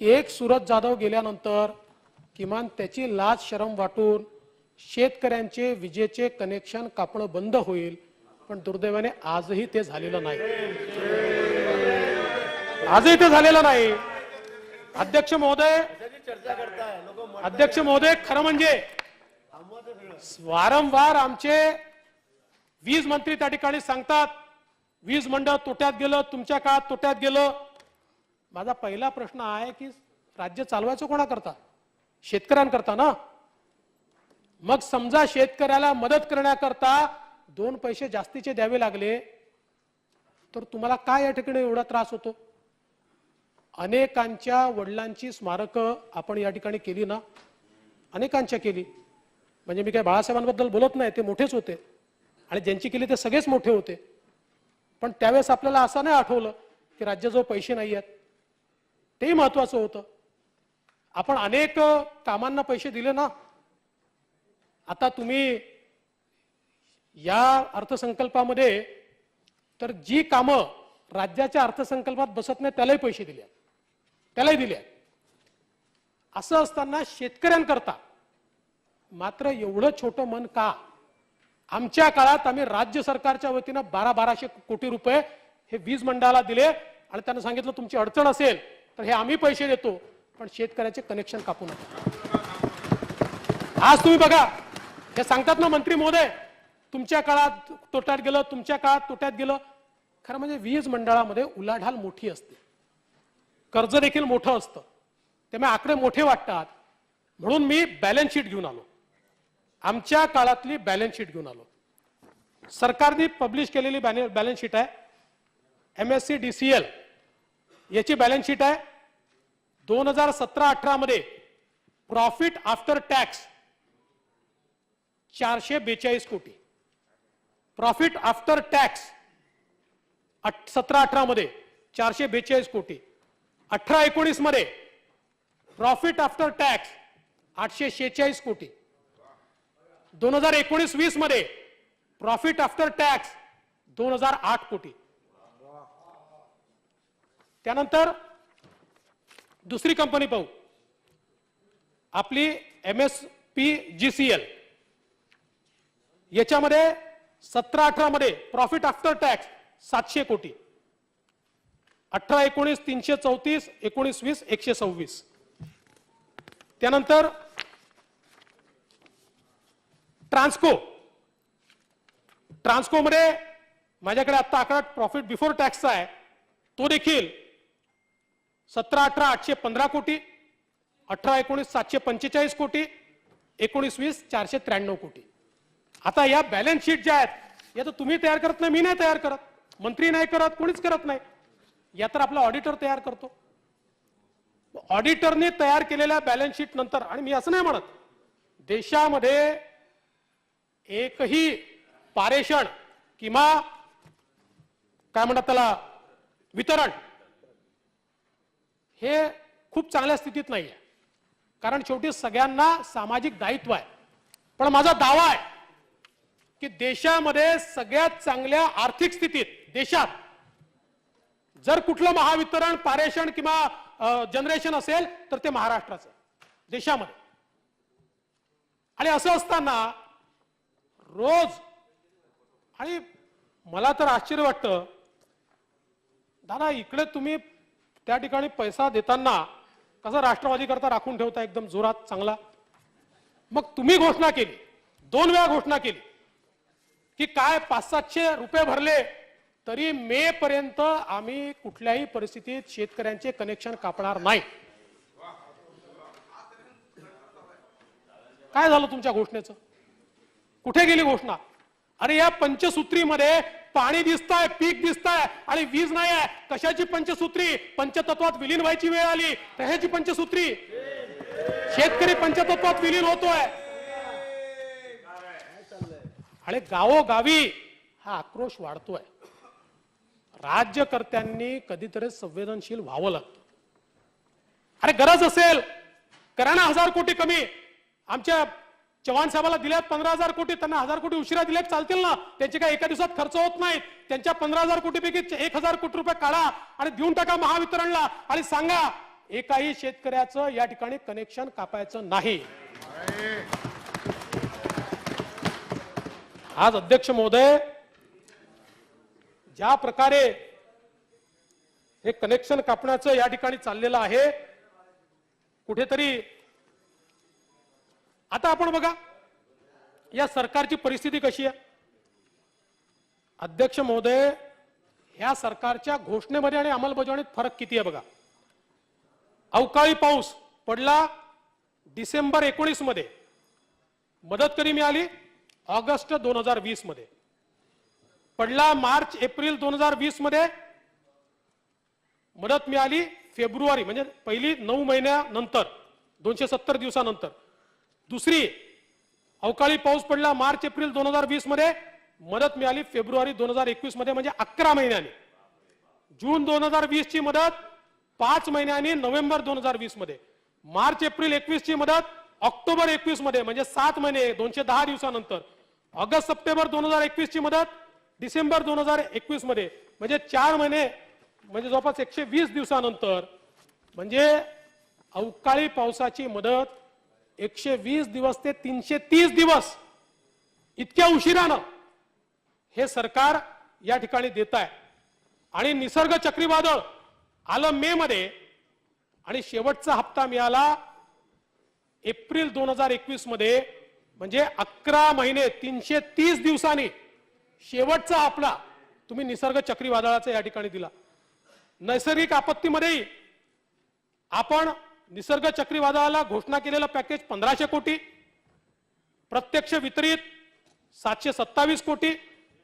S1: की एक सूरज जाधव गेल्यानंतर किमान त्याची लाज शरम वाटून शेतकऱ्यांचे विजेचे कनेक्शन कापणं बंद होईल. पण दुर्दैवाने आजही ते झालेलं नाही, आजही ते झालेलं नाही. अध्यक्ष महोदय, खरं म्हणजे वारंवार आमचे वीज मंत्री त्या ठिकाणी सांगतात वीज मंडळ तोट्यात गेलं, तुमच्या काळात तोट्यात गेलं. माझा पहिला प्रश्न आहे की राज्य चालवायचं कोणाकरता? शेतकऱ्यांकरता ना. मग समजा शेतकऱ्याला मदत करण्याकरता 2 पैसे जास्तीचे द्यावे लागले तर तुम्हाला काय या ठिकाणी एवढा त्रास होतो? अनेकांच्या वडिलांची स्मारकं आपण या ठिकाणी केली ना, अनेकांच्या केली. म्हणजे मी काय बाळासाहेबांबद्दल बोलत नाही, ते मोठेच होते आणि ज्यांची केली ते सगळेच मोठे होते. पण त्यावेळेस आपल्याला असं नाही आठवलं की राज्याजवळ पैसे नाही आहेत. तेही महत्वाचं होतं. आपण अनेक कामांना पैसे दिले ना. आता तुम्ही या अर्थसंकल्पामध्ये तर जी कामं राज्याच्या अर्थसंकल्पात बसत नाही त्यालाही पैसे दिले, त्यालाही दिले. असं असताना शेतकऱ्यांकरता मात्र एवढं छोटं मन का? आमच्या काळात आम्ही राज्य सरकारच्या वतीनं 1200 कोटी रुपये हे वीज मंडळाला दिले आणि त्यांना सांगितलं तुमची अडचण असेल तर हे आम्ही पैसे देतो, पण शेतकऱ्याचे कनेक्शन कापू नका. आज तुम्ही बघा, हे सांगतात ना मंत्री महोदय, तुमच्या काळात तोट्यात गेलं, तुमच्या काळात तोट्यात गेलं. खरं म्हणजे वीज मंडळामध्ये उलाढाल मोठी असते, कर्ज देखील मोठं असतं, त्यामुळे आकडे मोठे वाटतात. म्हणून मी बॅलन्स शीट घेऊन आलो, आमच्या काळातली बॅलन्स शीट घेऊन आलो. सरकारने पब्लिश केलेली बॅलन्स शीट आहे, MSc DCL याची बॅलन्स शीट आहे. 2017-18 मध्ये प्रॉफिट आफ्टर टॅक्स 442 कोटी. प्रॉफिट आफ्टर टॅक्स 17-18 मध्ये 442 कोटी. 18-19 मध्ये प्रॉफिट आफ्टर टॅक्स 846 कोटी. 2019-20 मध्ये प्रॉफिट आफ्टर टॅक्स 2008 कोटी. त्यानंतर दुसरी कंपनी पाहू, आपली MSPGCL. याच्यामध्ये 17-18 मध्ये प्रॉफिट आफ्टर टॅक्स 700 कोटी. 18-19 334, 19-20 126. त्यानंतर ट्रान्सको मध्ये माझ्याकडे आता आकडा प्रॉफिट बिफोर टॅक्सचा आहे, तो देखील 17-18 815 कोटी, 18-19 745 कोटी, 19-20 493 कोटी. आता या बॅलन्स शीट ज्या आहेत या तर तुम्ही तयार करत नाही, मी नाही तयार करत, मंत्री नाही करत, कोणीच करत नाही. या तर आपला ऑडिटर तयार करतो. ऑडिटरने तयार केलेल्या बॅलन्स शीट नंतर, आणि मी असं नाही म्हणत देशामध्ये एकही पारेषण किंवा काय म्हणतात त्याला वितरण हे खूप चांगल्या स्थितीत नाही आहे, कारण शेवटी सगळ्यांना सामाजिक दायित्व आहे. पण माझा दावा आहे की देशामध्ये सगळ्यात चांगल्या आर्थिक स्थितीत देशात जर कुठलं महावितरण पारेषण किंवा जनरेशन असेल तर ते महाराष्ट्राचं देशामध्ये. आणि असं असताना रोज, आणि मला तर आश्चर्य वाटतं दादा, इकडे तुम्ही त्या ठिकाणी पैसा देताना कसा राष्ट्रवादी करता राखून ठेवता एकदम जोरात चांगला. मग तुम्ही घोषणा केली, 2 वेळा घोषणा केली की काय 500-700 रुपये भरले तरी मे पर्यंत आम्ही कुठल्याही परिस्थितीत शेतकऱ्यांचे कनेक्शन कापणार नाही. काय झालं तुमच्या घोषणेचं? कुठे गेली घोषणा? अरे या पंचसूत्रीमध्ये पाणी दिसतंय, पीक दिसतंय आणि वीज नाही आहे. कशाची पंचसूत्री? पंचतत्वात विलीन व्हायची वेळ आली तर ह्याची पंचसूत्री. शेतकरी पंचतत्वात विलीन होतोय आणि गावोगावी हा आक्रोश वाढतोय. राज्यकर्त्यांनी कधीतरी संवेदनशील व्हावं लागतं. अरे गरज असेल करा ना 1000 कोटी कमी. आमच्या चव्हाण साहेबाला दिल्यात 15,000 कोटी, त्यांना 1000 कोटी उशिरा दिल्यात चालतील ना, त्यांचे काय एका दिवसात खर्च होत नाहीत. त्यांच्या 15,000 कोटीपैकी 1000 कोटी रुपये काढा आणि देऊन टाका महावितरणला आणि सांगा एकाही शेतकऱ्याचं या ठिकाणी कनेक्शन कापायचं नाही. आज अध्यक्ष महोदय ज्या प्रकारे हे कनेक्शन कापण्याचं या ठिकाणी चाललेलं आहे, कुठेतरी आता आपण बघा या सरकारची परिस्थिती कशी आहे. अध्यक्ष महोदय, ह्या सरकारच्या घोषणेमध्ये आणि अंमलबजावणीत फरक किती आहे बघा. अवकाळी पाऊस पडला डिसेंबर 19 मध्ये, मदत कधी मिळाली ऑगस्ट 2020 मध्ये. पडला मार्च एप्रिल 2020 मध्ये, मदत मिळाली फेब्रुवारी म्हणजे पहिली 9 महिन्यानंतर 270 दिवसानंतर. दुसरी अवकाळी पाऊस पडला मार्च एप्रिल 2020 मध्ये, मदत मिळाली फेब्रुवारी 2021 मध्ये, म्हणजे 11 महिन्यांनी. जून 2020 ची मदत 5 महिन्यांनी नोव्हेंबर 2020 मध्ये. मार्च एप्रिल 21 ची मदत ऑक्टोबर 21 मध्ये, म्हणजे 7 महिने 210 दिवसानंतर. ऑगस्ट सप्टेंबर 2021 ची मदत डिसेंबर 2021 मध्ये, म्हणजे 4 महिने, म्हणजे जवळपास 120 दिवसानंतर. म्हणजे अवकाळी पावसाची मदत 120 दिवस ते 330 दिवस इतक्या उशिरानं हे सरकार या ठिकाणी देत आहे. आणि निसर्ग चक्रीवादळ आलं मे मध्ये आणि शेवटचा हप्ता मिळाला एप्रिल 2021 मध्ये, म्हणजे 11 महिने 330 दिवसांनी शेवटचा हप्ता तुम्ही निसर्ग चक्रीवादळाचा या ठिकाणी दिला. नैसर्गिक आपत्तीमध्येही आपण निसर्ग चक्रीवादळाला घोषणा केलेलं पॅकेज 1500 कोटी, प्रत्यक्ष वितरित 727 कोटी,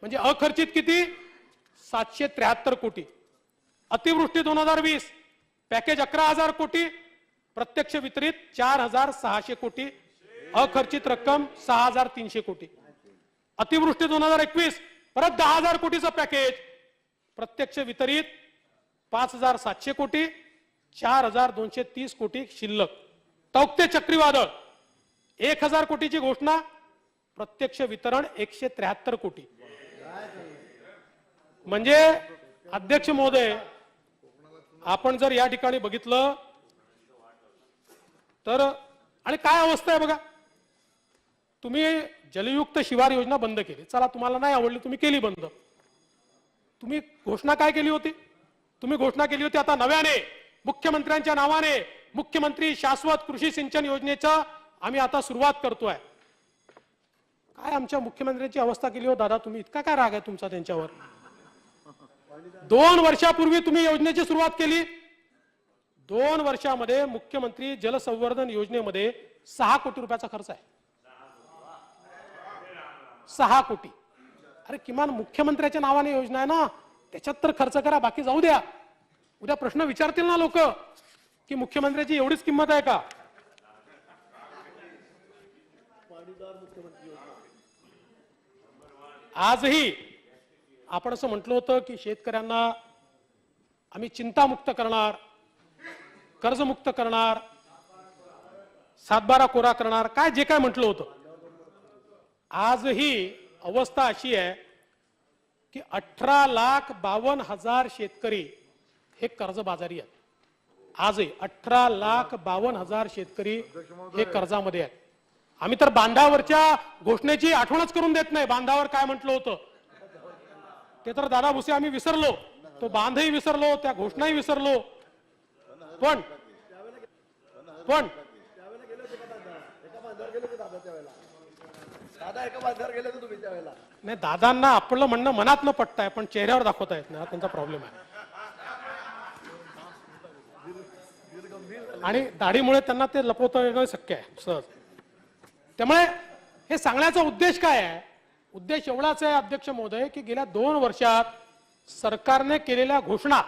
S1: म्हणजे अखर्चित किती 773 कोटी. अतिवृष्टी 2020 पॅकेज 11,000 कोटी, प्रत्यक्ष वितरित 4,600 कोटी, अखर्चित रक्कम 6,300 कोटी. अतिवृष्टी 2021 परत 10,000 कोटीचं पॅकेज, प्रत्यक्ष वितरित 5,700 कोटी, 4,230 कोटी शिल्लक. तौक्ते चक्रीवादळ 1,000 कोटीची घोषणा, प्रत्यक्ष वितरण 173 कोटी. म्हणजे अध्यक्ष महोदय, आपण जर या ठिकाणी बघितलं तर, आणि काय अवस्था आहे बघा. तुम्ही जलयुक्त शिवार योजना बंद केली, चला तुम्हाला नाही आवडली, तुम्ही केली बंद. तुम्ही घोषणा काय केली होती? तुम्ही घोषणा केली होती आता नव्याने मुख्यमंत्र्यांच्या नावाने मुख्यमंत्री शाश्वत कृषी सिंचन योजनेचा आम्ही आता सुरुवात करतोय. काय आमच्या मुख्यमंत्र्यांची अवस्था केली हो दादा तुम्ही? इतका काय राग आहे तुमचा त्यांच्यावर? 2 वर्षापूर्वी तुम्ही योजनेची सुरुवात केली. 2 वर्षामध्ये मुख्यमंत्री जलसंवर्धन योजनेमध्ये 6 कोटी रुपयाचा खर्च आहे. 6 कोटी. अरे किमान मुख्यमंत्र्याच्या नावाने योजना आहे ना, त्याच्यात तर खर्च करा, बाकी जाऊ द्या. उद्या प्रश्न विचारतील ना लोक की मुख्यमंत्र्याची एवढीच किंमत आहे का? आजही आपण असं म्हटलं होतं की शेतकऱ्यांना आम्ही चिंतामुक्त करणार, कर्जमुक्त करणार, 7/12 कोरा करणार, काय जे काय म्हटलं होतं. आजही अवस्था अशी आहे की 18,52,000 शेतकरी हे कर्जबाजारी आहेत. आजही 18,52,000 शेतकरी हे कर्जामध्ये आहेत. आम्ही तर बांधावरच्या घोषणेची आठवणच करून देत नाही. बांधावर काय म्हटलं होतं ते तर दादा भुसे आम्ही विसरलो, तो बांधही विसरलो, त्या घोषणाही विसरलो. पण नाही, दादांना आपलं म्हणणं मनात न पटताय पण चेहऱ्यावर दाखवता येत नाही, हा त्यांचा प्रॉब्लेम आहे. आणि दाढीमुळे त्यांना ते लपवता येणं शक्य आहे सहज. त्यामुळे हे सांगण्याचा उद्देश काय आहे? उद्देश एवढाच आहे अध्यक्ष महोदय की गेल्या 2 वर्षात सरकारने केलेल्या घोषणा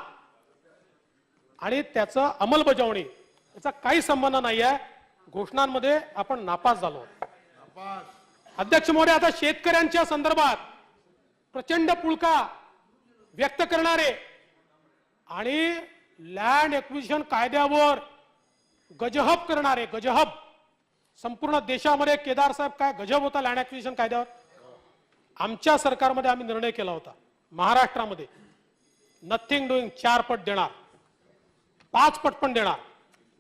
S1: आणि त्याचं अंमलबजावणी याचा काही संबंध नाही आहे. घोषणांमध्ये आपण नापास झालो. अध्यक्ष महोदय, आता शेतकऱ्यांच्या संदर्भात प्रचंड पुळका व्यक्त करणारे आणि लँड एक्विजिशन कायद्यावर गजहब करणारे, गजहब संपूर्ण देशामध्ये, केदार साहेब काय गजब होता लँड एक्विजिशन कायद्यावर. आमच्या सरकारमध्ये आम्ही निर्णय केला होता, महाराष्ट्रामध्ये नथिंग डुईंग 4 पट देणार, 5 पट पण देणार,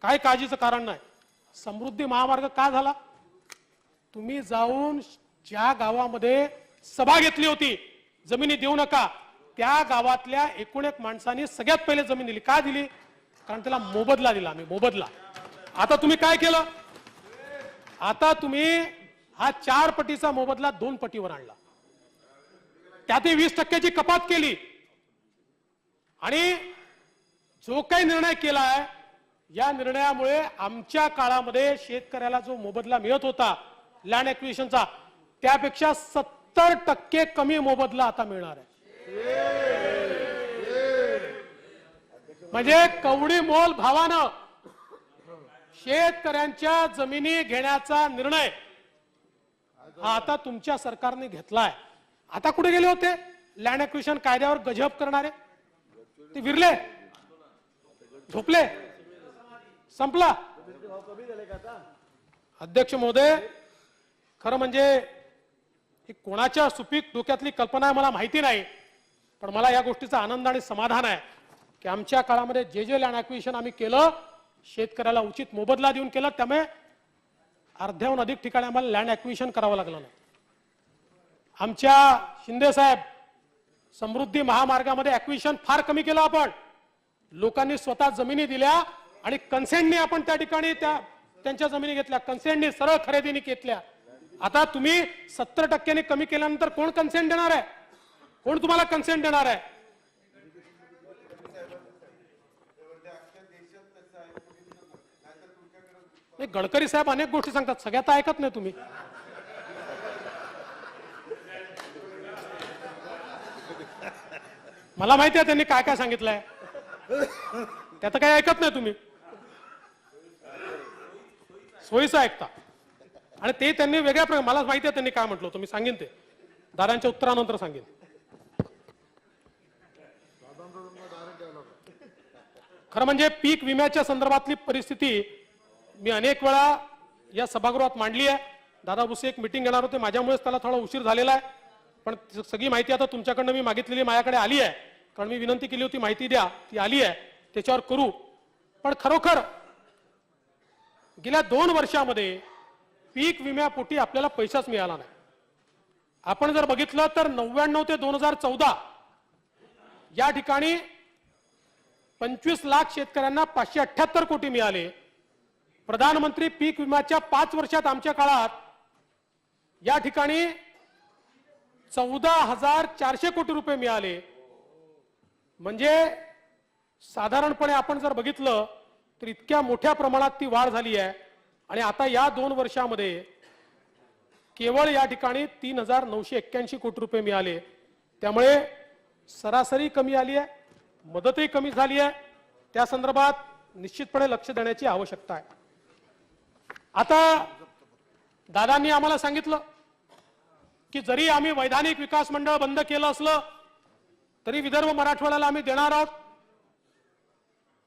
S1: काही काळजीचं कारण नाही. समृद्धी महामार्ग का झाला? तुम्ही जाऊन ज्या गावामध्ये सभा घेतली होती जमिनी देऊ नका, त्या गावातल्या 1 माणसांनी सगळ्यात पहिले जमीन दिली. का दिली? कारण त्याला मोबदला दिला आम्ही, मोबदला. आता तुम्ही काय केलं? आता तुम्ही हा 4 पटीचा मोबदला 2 पटीवर आणला, त्यातही 20% कपात केली. आणि जो काही निर्णय केलाय या निर्णयामुळे आमच्या काळामध्ये शेतकऱ्याला जो मोबदला मिळत होता लँड एक्विजिशनचा, त्यापेक्षा 70% कमी मोबदला आता मिळणार आहे. म्हणजे कवडी मोल भावानं शेतकऱ्यांच्या जमिनी घेण्याचा निर्णय हा आता तुमच्या सरकारने घेतलाय. आता कुठे गेले होते लँड ॲक्विजिशन कायद्यावर गजब करणारे? ते विरले, झोपले, संपला. अध्यक्ष महोदय, खरं म्हणजे ही कोणाच्या सुपीक डोक्यातली कल्पना आहे मला माहिती नाही, पण मला या गोष्टीचा आनंद आणि समाधान आहे की आमच्या काळामध्ये जे जे लँड ॲक्विजिशन आम्ही केलं शेतकऱ्याला उचित मोबदला देऊन केलं, त्यामुळे अर्ध्याहून अधिक ठिकाणी आम्हाला लँड ॲक्विजिशन करावं लागलं नाही. आमच्या शिंदे साहेब समृद्धी महामार्गामध्ये ॲक्विजिशन फार कमी केलं आपण. लोकांनी स्वतः जमिनी दिल्या आणि कन्सेंटने आपण त्या ठिकाणी त्यांच्या जमिनी घेतल्या, कन्सेंटने सरळ खरेदीने घेतल्या. आता तुम्ही 70% कमी केल्यानंतर कोण कन्सेंट देणार आहे? कोण तुम्हाला कन्सेंट देणार आहे? गडकरी साहेब अनेक गोष्टी सांगतात, सगळ्यात ऐकत नाही तुम्ही. मला माहिती आहे त्यांनी काय काय सांगितलंय, त्यात काही ऐकत नाही तुम्ही, सोयीचं ऐकता. आणि ते त्यांनी वेगळ्या प्रकारे, मला माहिती आहे त्यांनी काय म्हटलं होतं, मी सांगेन ते दादांच्या उत्तरानंतर सांगेन. खरं म्हणजे पीक विम्याच्या संदर्भातली परिस्थिती मी अनेक वेळा या सभागृहात मांडली आहे. दादा भुसे एक मीटिंग घेणार होते, माझ्यामुळेच त्याला थोडा उशीर झालेला आहे, पण सगळी माहिती आता तुमच्याकडनं मी मागितलेली माझ्याकडे आली आहे, कारण मी विनंती केली होती माहिती द्या, ती आली आहे, त्याच्यावर करू. पण खरोखर गेल्या 2 वर्षामध्ये पीक विम्यापोटी आपल्याला पैसाच मिळाला नाही. आपण जर बघितलं तर 99 ते 2014 या ठिकाणी 25 लाख शेतकऱ्यांना 578 कोटी मिळाले. प्रधानमंत्री पीक विम्याच्या 5 वर्षात आमच्या काळात या ठिकाणी 14,400 कोटी रुपये मिळाले. म्हणजे साधारणपणे आपण जर बघितलं तर इतक्या मोठ्या प्रमाणात ती वाढ झाली आहे. आणि आता या 2 वर्षामध्ये केवळ या ठिकाणी 3,981 कोटी रुपये मिळाले. त्यामुळे सरासरी कमी आली आहे, मदतही कमी झाली आहे. त्या संदर्भात निश्चितपणे लक्ष देण्याची आवश्यकता आहे. आता दादांनी आम्हाला सांगितलं की जरी आम्ही वैधानिक विकास मंडळ बंद केलं असलं तरी विदर्भ मराठवाड्याला आम्ही देणार आहोत.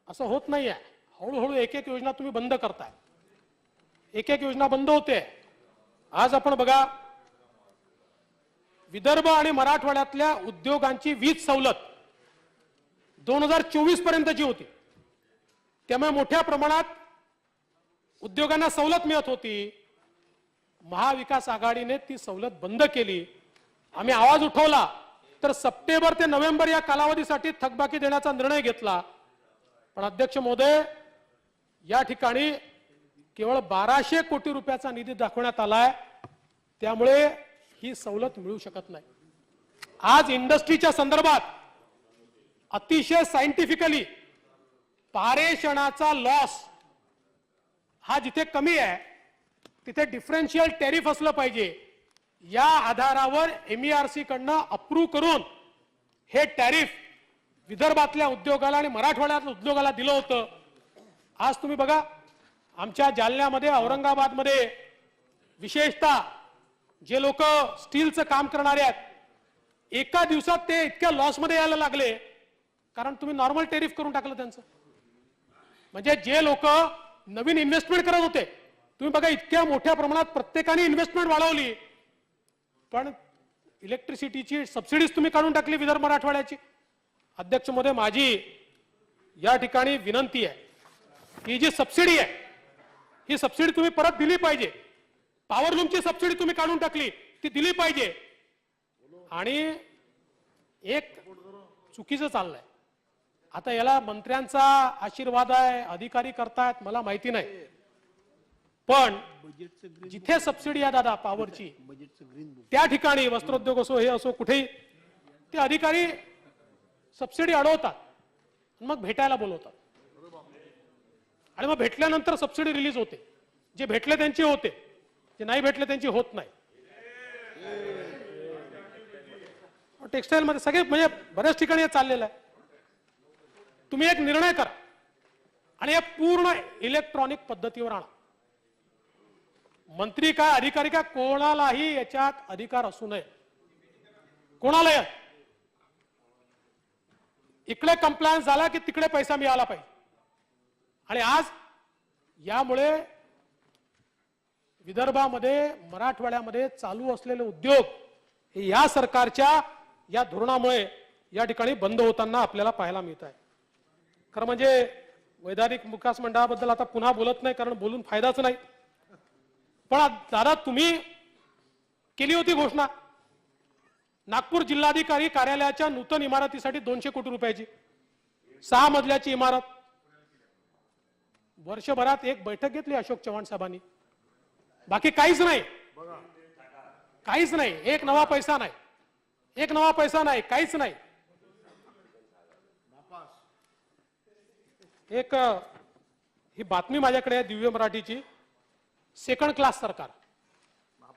S1: असं होत नाहीये. हळूहळू एक एक योजना तुम्ही बंद करताय, एक एक योजना बंद होते. आज आपण बघा, विदर्भ आणि मराठवाड्यातल्या उद्योगांची वीज सवलत 2024 पर्यंतची होती, त्यामुळे मोठ्या प्रमाणात उद्योगांना सवलत मिळत होती. महाविकास आघाडीने ती सवलत बंद केली. आम्ही आवाज उठवला तर सप्टेंबर ते नोव्हेंबर या कालावधीसाठी थकबाकी देण्याचा निर्णय घेतला. पण अध्यक्ष महोदय, या ठिकाणी केवळ 1200 कोटी रुपयाचा निधी दाखवण्यात आलाय, त्यामुळे ही सवलत मिळू शकत नाही. आज इंडस्ट्रीच्या संदर्भात अतिशय सायंटिफिकली पारेषणाचा लॉस हा जिथे कमी आहे तिथे डिफरन्शियल टॅरिफ असलं पाहिजे. या आधारावर MERC कडनं अप्रूव्ह करून हे टॅरिफ विदर्भातल्या उद्योगाला आणि मराठवाड्यातल्या उद्योगाला दिलं होतं. आज तुम्ही बघा, आमच्या जालन्यामध्ये, औरंगाबादमध्ये विशेषतः जे लोक स्टीलचं काम करणारे आहेत, एका दिवसात ते इतक्या लॉसमध्ये यायला लागले कारण तुम्ही नॉर्मल टॅरिफ करून टाकलं त्यांचं. म्हणजे जे लोक नवीन इन्व्हेस्टमेंट करत होते, तुम्ही बघा इतक्या मोठ्या प्रमाणात प्रत्येकाने इन्व्हेस्टमेंट वाढवली, पण इलेक्ट्रिसिटीची सबसिडीज तुम्ही काढून टाकली विदर्भ मराठवाड्याची. अध्यक्ष महोदय, माझी या ठिकाणी विनंती आहे की जी सबसिडी आहे ही सबसिडी तुम्ही परत दिली पाहिजे. पॉवरलूमची सबसिडी तुम्ही काढून टाकली, ती दिली पाहिजे. आणि एक चुकीचं चाललंय, आता याला मंत्र्यांचा आशीर्वाद आहे, अधिकारी करतायत, मला माहिती नाही, पण जिथे सबसिडी आहे दादा पॉवरची, त्या ठिकाणी वस्त्रोद्योग असो, हे असो, कुठेही ते अधिकारी सबसिडी अडवतात, मग भेटायला बोलवतात, आणि मग भेटल्यानंतर सबसिडी रिलीज होते. जे भेटले त्यांची होते, जे नाही भेटले त्यांची होत नाही. टेक्सटाईल मध्ये सगळे म्हणजे बऱ्याच ठिकाणी हे चाललेलं आहे. तुम्ही एक निर्णय करा आणि या पूर्ण इलेक्ट्रॉनिक पद्धतीवर आणा. मंत्री काय, अधिकारी काय, कोणालाही याच्यात अधिकार असू नये. कोणाला इकडे कंप्लायन्स झाला की तिकडे पैसा मिळाला पाहिजे. आणि आज यामुळे विदर्भामध्ये मराठवाड्यामध्ये चालू असलेले उद्योग हे या सरकारच्या या धोरणामुळे या ठिकाणी बंद होताना आपल्याला पाहायला मिळत आहे. खरं म्हणजे वैधानिक विकास मंडळाबद्दल आता पुन्हा बोलत नाही, कारण बोलून फायदाच नाही. पण दादा तुम्ही केली होती घोषणा नागपूर जिल्हाधिकारी कार्यालयाच्या नूतन इमारतीसाठी 200 कोटी रुपयाची 6 मजल्याची इमारत. वर्षभरात एक बैठक घेतली अशोक चव्हाण साहेबांनी, बाकी काहीच नाही, काहीच नाही. एक नवा पैसा नाही, एक नवा पैसा नाही, काहीच नाही. एक ही बातमी माझ्याकडे आहे दिव्य मराठीची, सेकंड क्लास सरकार,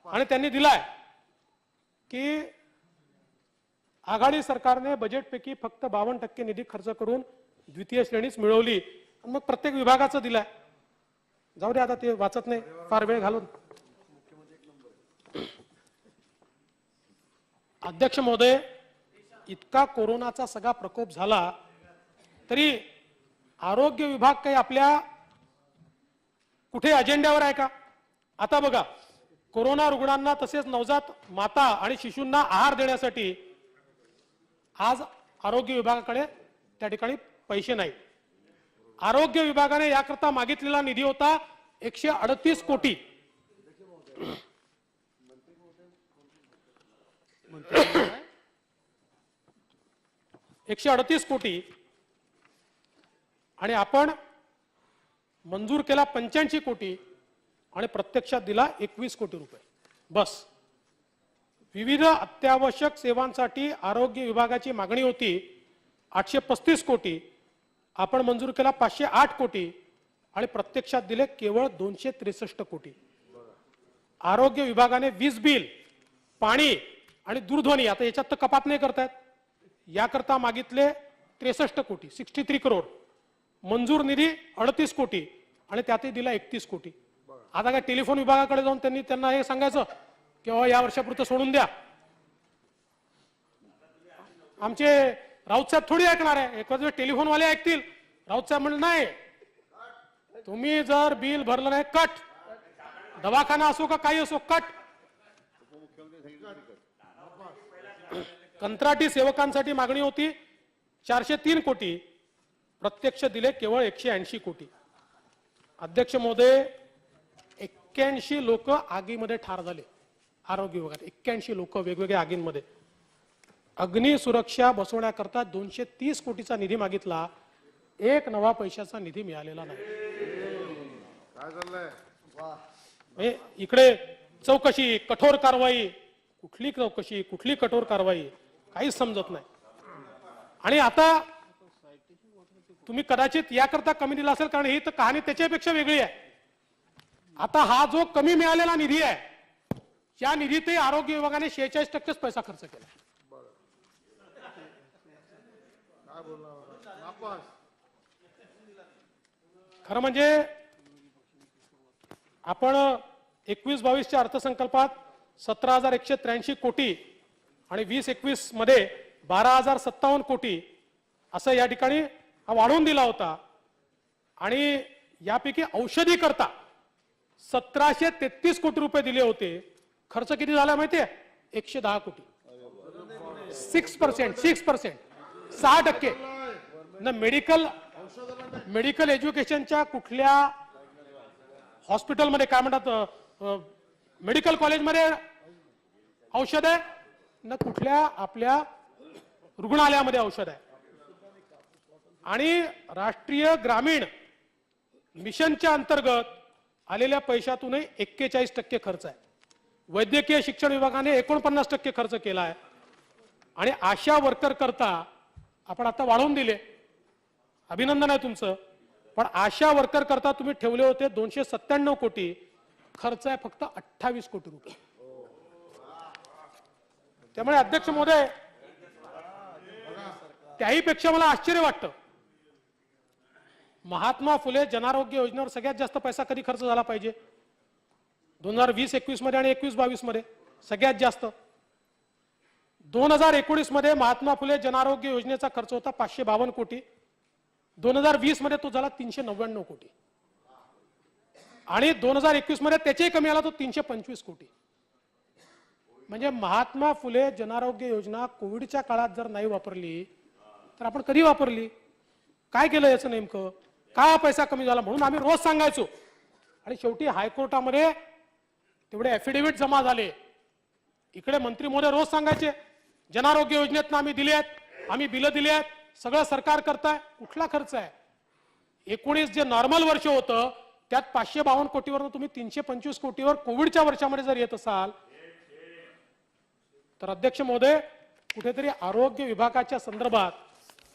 S1: आणि त्यांनी दिलाय की आघाडी सरकारने बजेटपैकी फक्त 52% निधी खर्च करून द्वितीय श्रेणीच मिळवली. मग प्रत्येक विभागाचं दिलाय. जाऊ दे आता, ते वाचत नाही फार वेळ घालून. अध्यक्ष महोदय, इतका कोरोनाचा सगळा प्रकोप झाला तरी आरोग्य विभाग काही आपल्या कुठे अजेंड्यावर आहे का? आता बघा, कोरोना रुग्णांना तसेच नवजात माता आणि शिशूंना आहार देण्यासाठी आज आरोग्य विभागाकडे त्या ठिकाणी पैसे नाही. आरोग्य विभागाने याकरता मागितलेला निधी होता 138 कोटी. 138 कोटी आणि आपण मंजूर केला 85 कोटी आणि प्रत्यक्षात दिला 21 कोटी रुपये बस. विविध अत्यावश्यक सेवांसाठी आरोग्य विभागाची मागणी होती 835 कोटी, आपण मंजूर केला 508 कोटी आणि प्रत्यक्षात दिले केवळ 263 कोटी. आरोग्य विभागाने वीज बिल, पाणी आणि दूरध्वनी, आता याच्यात तर कपात नाही करतायत, याकरता मागितले 63 कोटी, 63 करोड. मंजूर निधी 38 कोटी आणि त्यातही दिला 31 कोटी. आता काय टेलिफोन विभागाकडे जाऊन त्यांना हे सांगायचं किंवा या वर्षापुरतं सोडून द्या? आमचे राऊत साहेब थोडी ऐकणार आहे. एक वेळ टेलिफोनवाले ऐकतील, राऊत साहेब म्हणलं नाही, तुम्ही जर बिल भरलं नाही कट, दवाखाना असो का काही असो कट. कंत्राटी सेवकांसाठी मागणी होती 403 कोटी, प्रत्यक्ष दिले केवळ 180 कोटी. अध्यक्ष महोदय, 81 लोक आगीमध्ये ठार झाले आरोग्य विभागात. 81 लोक वेगवेगळ्या आगींमध्ये. अग्नी सुरक्षा बसवण्याकरता 230 कोटीचा निधी मागितला, एक नवा पैशाचा निधी मिळालेला नाही. इकडे चौकशी, कठोर कारवाई, कुठली चौकशी, कुठली कठोर कारवाई, काहीच समजत नाही. आणि आता तुम्ही कदाचित याकरता कमी दिला असेल, कारण ही तर कहाणी त्याच्यापेक्षा वेगळी आहे. आता हा जो कमी मिळालेला निधी आहे, या निधीतही आरोग्य विभागाने 46% पैसा खर्च केला. खरं म्हणजे आपण 21-22च्या अर्थसंकल्पात 17,183 कोटी आणि 20-21 मध्ये 12,057 कोटी असं या ठिकाणी वाढवून दिला होता. आणि यापैकी औषधी करता 1733 कोटी रुपये दिले होते. खर्च किती झाला माहितीये? 110 कोटी. 6%, 6%. न मेडिकल एज्युकेशनच्या कुठल्या हॉस्पिटलमध्ये काय म्हणतात, मेडिकल कॉलेजमध्ये औषध आहे, न कुठल्या आपल्या रुग्णालयामध्ये औषध आहे. आणि राष्ट्रीय ग्रामीण मिशनच्या अंतर्गत आलेल्या पैशातूनही 41% खर्च आहे. वैद्यकीय शिक्षण विभागाने 49% खर्च केला आहे. आणि आशा वर्कर करता आपण आता वाढवून दिले, अभिनंदन आहे तुमचं, पण आशा वर्कर करता तुम्ही ठेवले होते 297 कोटी, खर्च आहे फक्त 28 कोटी रुपये. त्यामुळे अध्यक्ष महोदय, त्याहीपेक्षा मला आश्चर्य वाटतं, महात्मा फुले जनारोग्य योजनेवर सगळ्यात जास्त पैसा कधी खर्च झाला पाहिजे? 2020-21 मध्ये आणि 21-22 मध्ये सगळ्यात जास्त 2019 मध्ये महात्मा फुले जनआरोग्य योजनेचा खर्च होता 552 कोटी, 2020 मध्ये तो झाला 399 कोटी आणि 2021 मध्ये त्याच्याही कमी आला तो 325 कोटी. म्हणजे महात्मा फुले जनआरोग्य योजना कोविडच्या काळात जर नाही वापरली तर आपण कधी वापरली? काय केलं याचं नेमकं? का पैसा कमी झाला? म्हणून आम्ही रोज सांगायचो आणि शेवटी हायकोर्टामध्ये तेवढे ॲफिडेव्हिट जमा झाले. इकडे मंत्री महोदय रोज सांगायचे जनआरोग्य योजनेतनं आम्ही दिले आहेत, आम्ही बिलं दिली आहेत, सगळं सरकार करताय. कुठला खर्च आहे? 19 जे नॉर्मल वर्ष होतं त्यात 552 कोटीवरून तुम्ही 325 कोटीवर कोविडच्या वर्षामध्ये जर येत असाल तर अध्यक्ष महोदय कुठेतरी आरोग्य विभागाच्या संदर्भात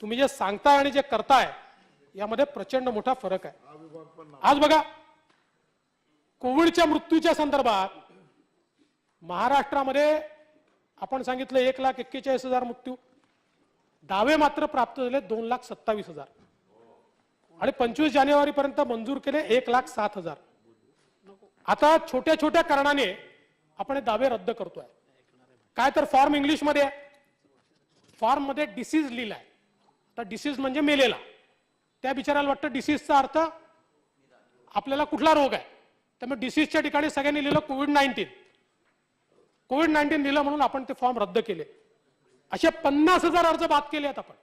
S1: तुम्ही जे सांगताय आणि जे करताय यामध्ये प्रचंड मोठा फरक आहे. आज बघा कोविडच्या मृत्यूच्या संदर्भात महाराष्ट्रामध्ये आपण सांगितलं 1,41,000 मृत्यू, दावे मात्र प्राप्त झाले 2,27,000 आणि 25 जानेवारी पर्यंत मंजूर केले 1,07,000. आता छोट्या छोट्या कारणाने आपण हे दावे रद्द करतोय. काय तर फॉर्म इंग्लिश मध्ये, फॉर्म मध्ये डिसीज लिहिलाय. आता डिसीज म्हणजे मेलेला, त्या बिचाराला वाटतं डिसीजचा अर्थ आपल्याला कुठला रोग आहे, त्यामुळे डिसीजच्या ठिकाणी सगळ्यांनी लिहिलं कोविड-19. कोविड-19 लिहिलं म्हणून आपण ते फॉर्म रद्द केले. असे 50,000 अर्ज बाद केले आहेत आपण.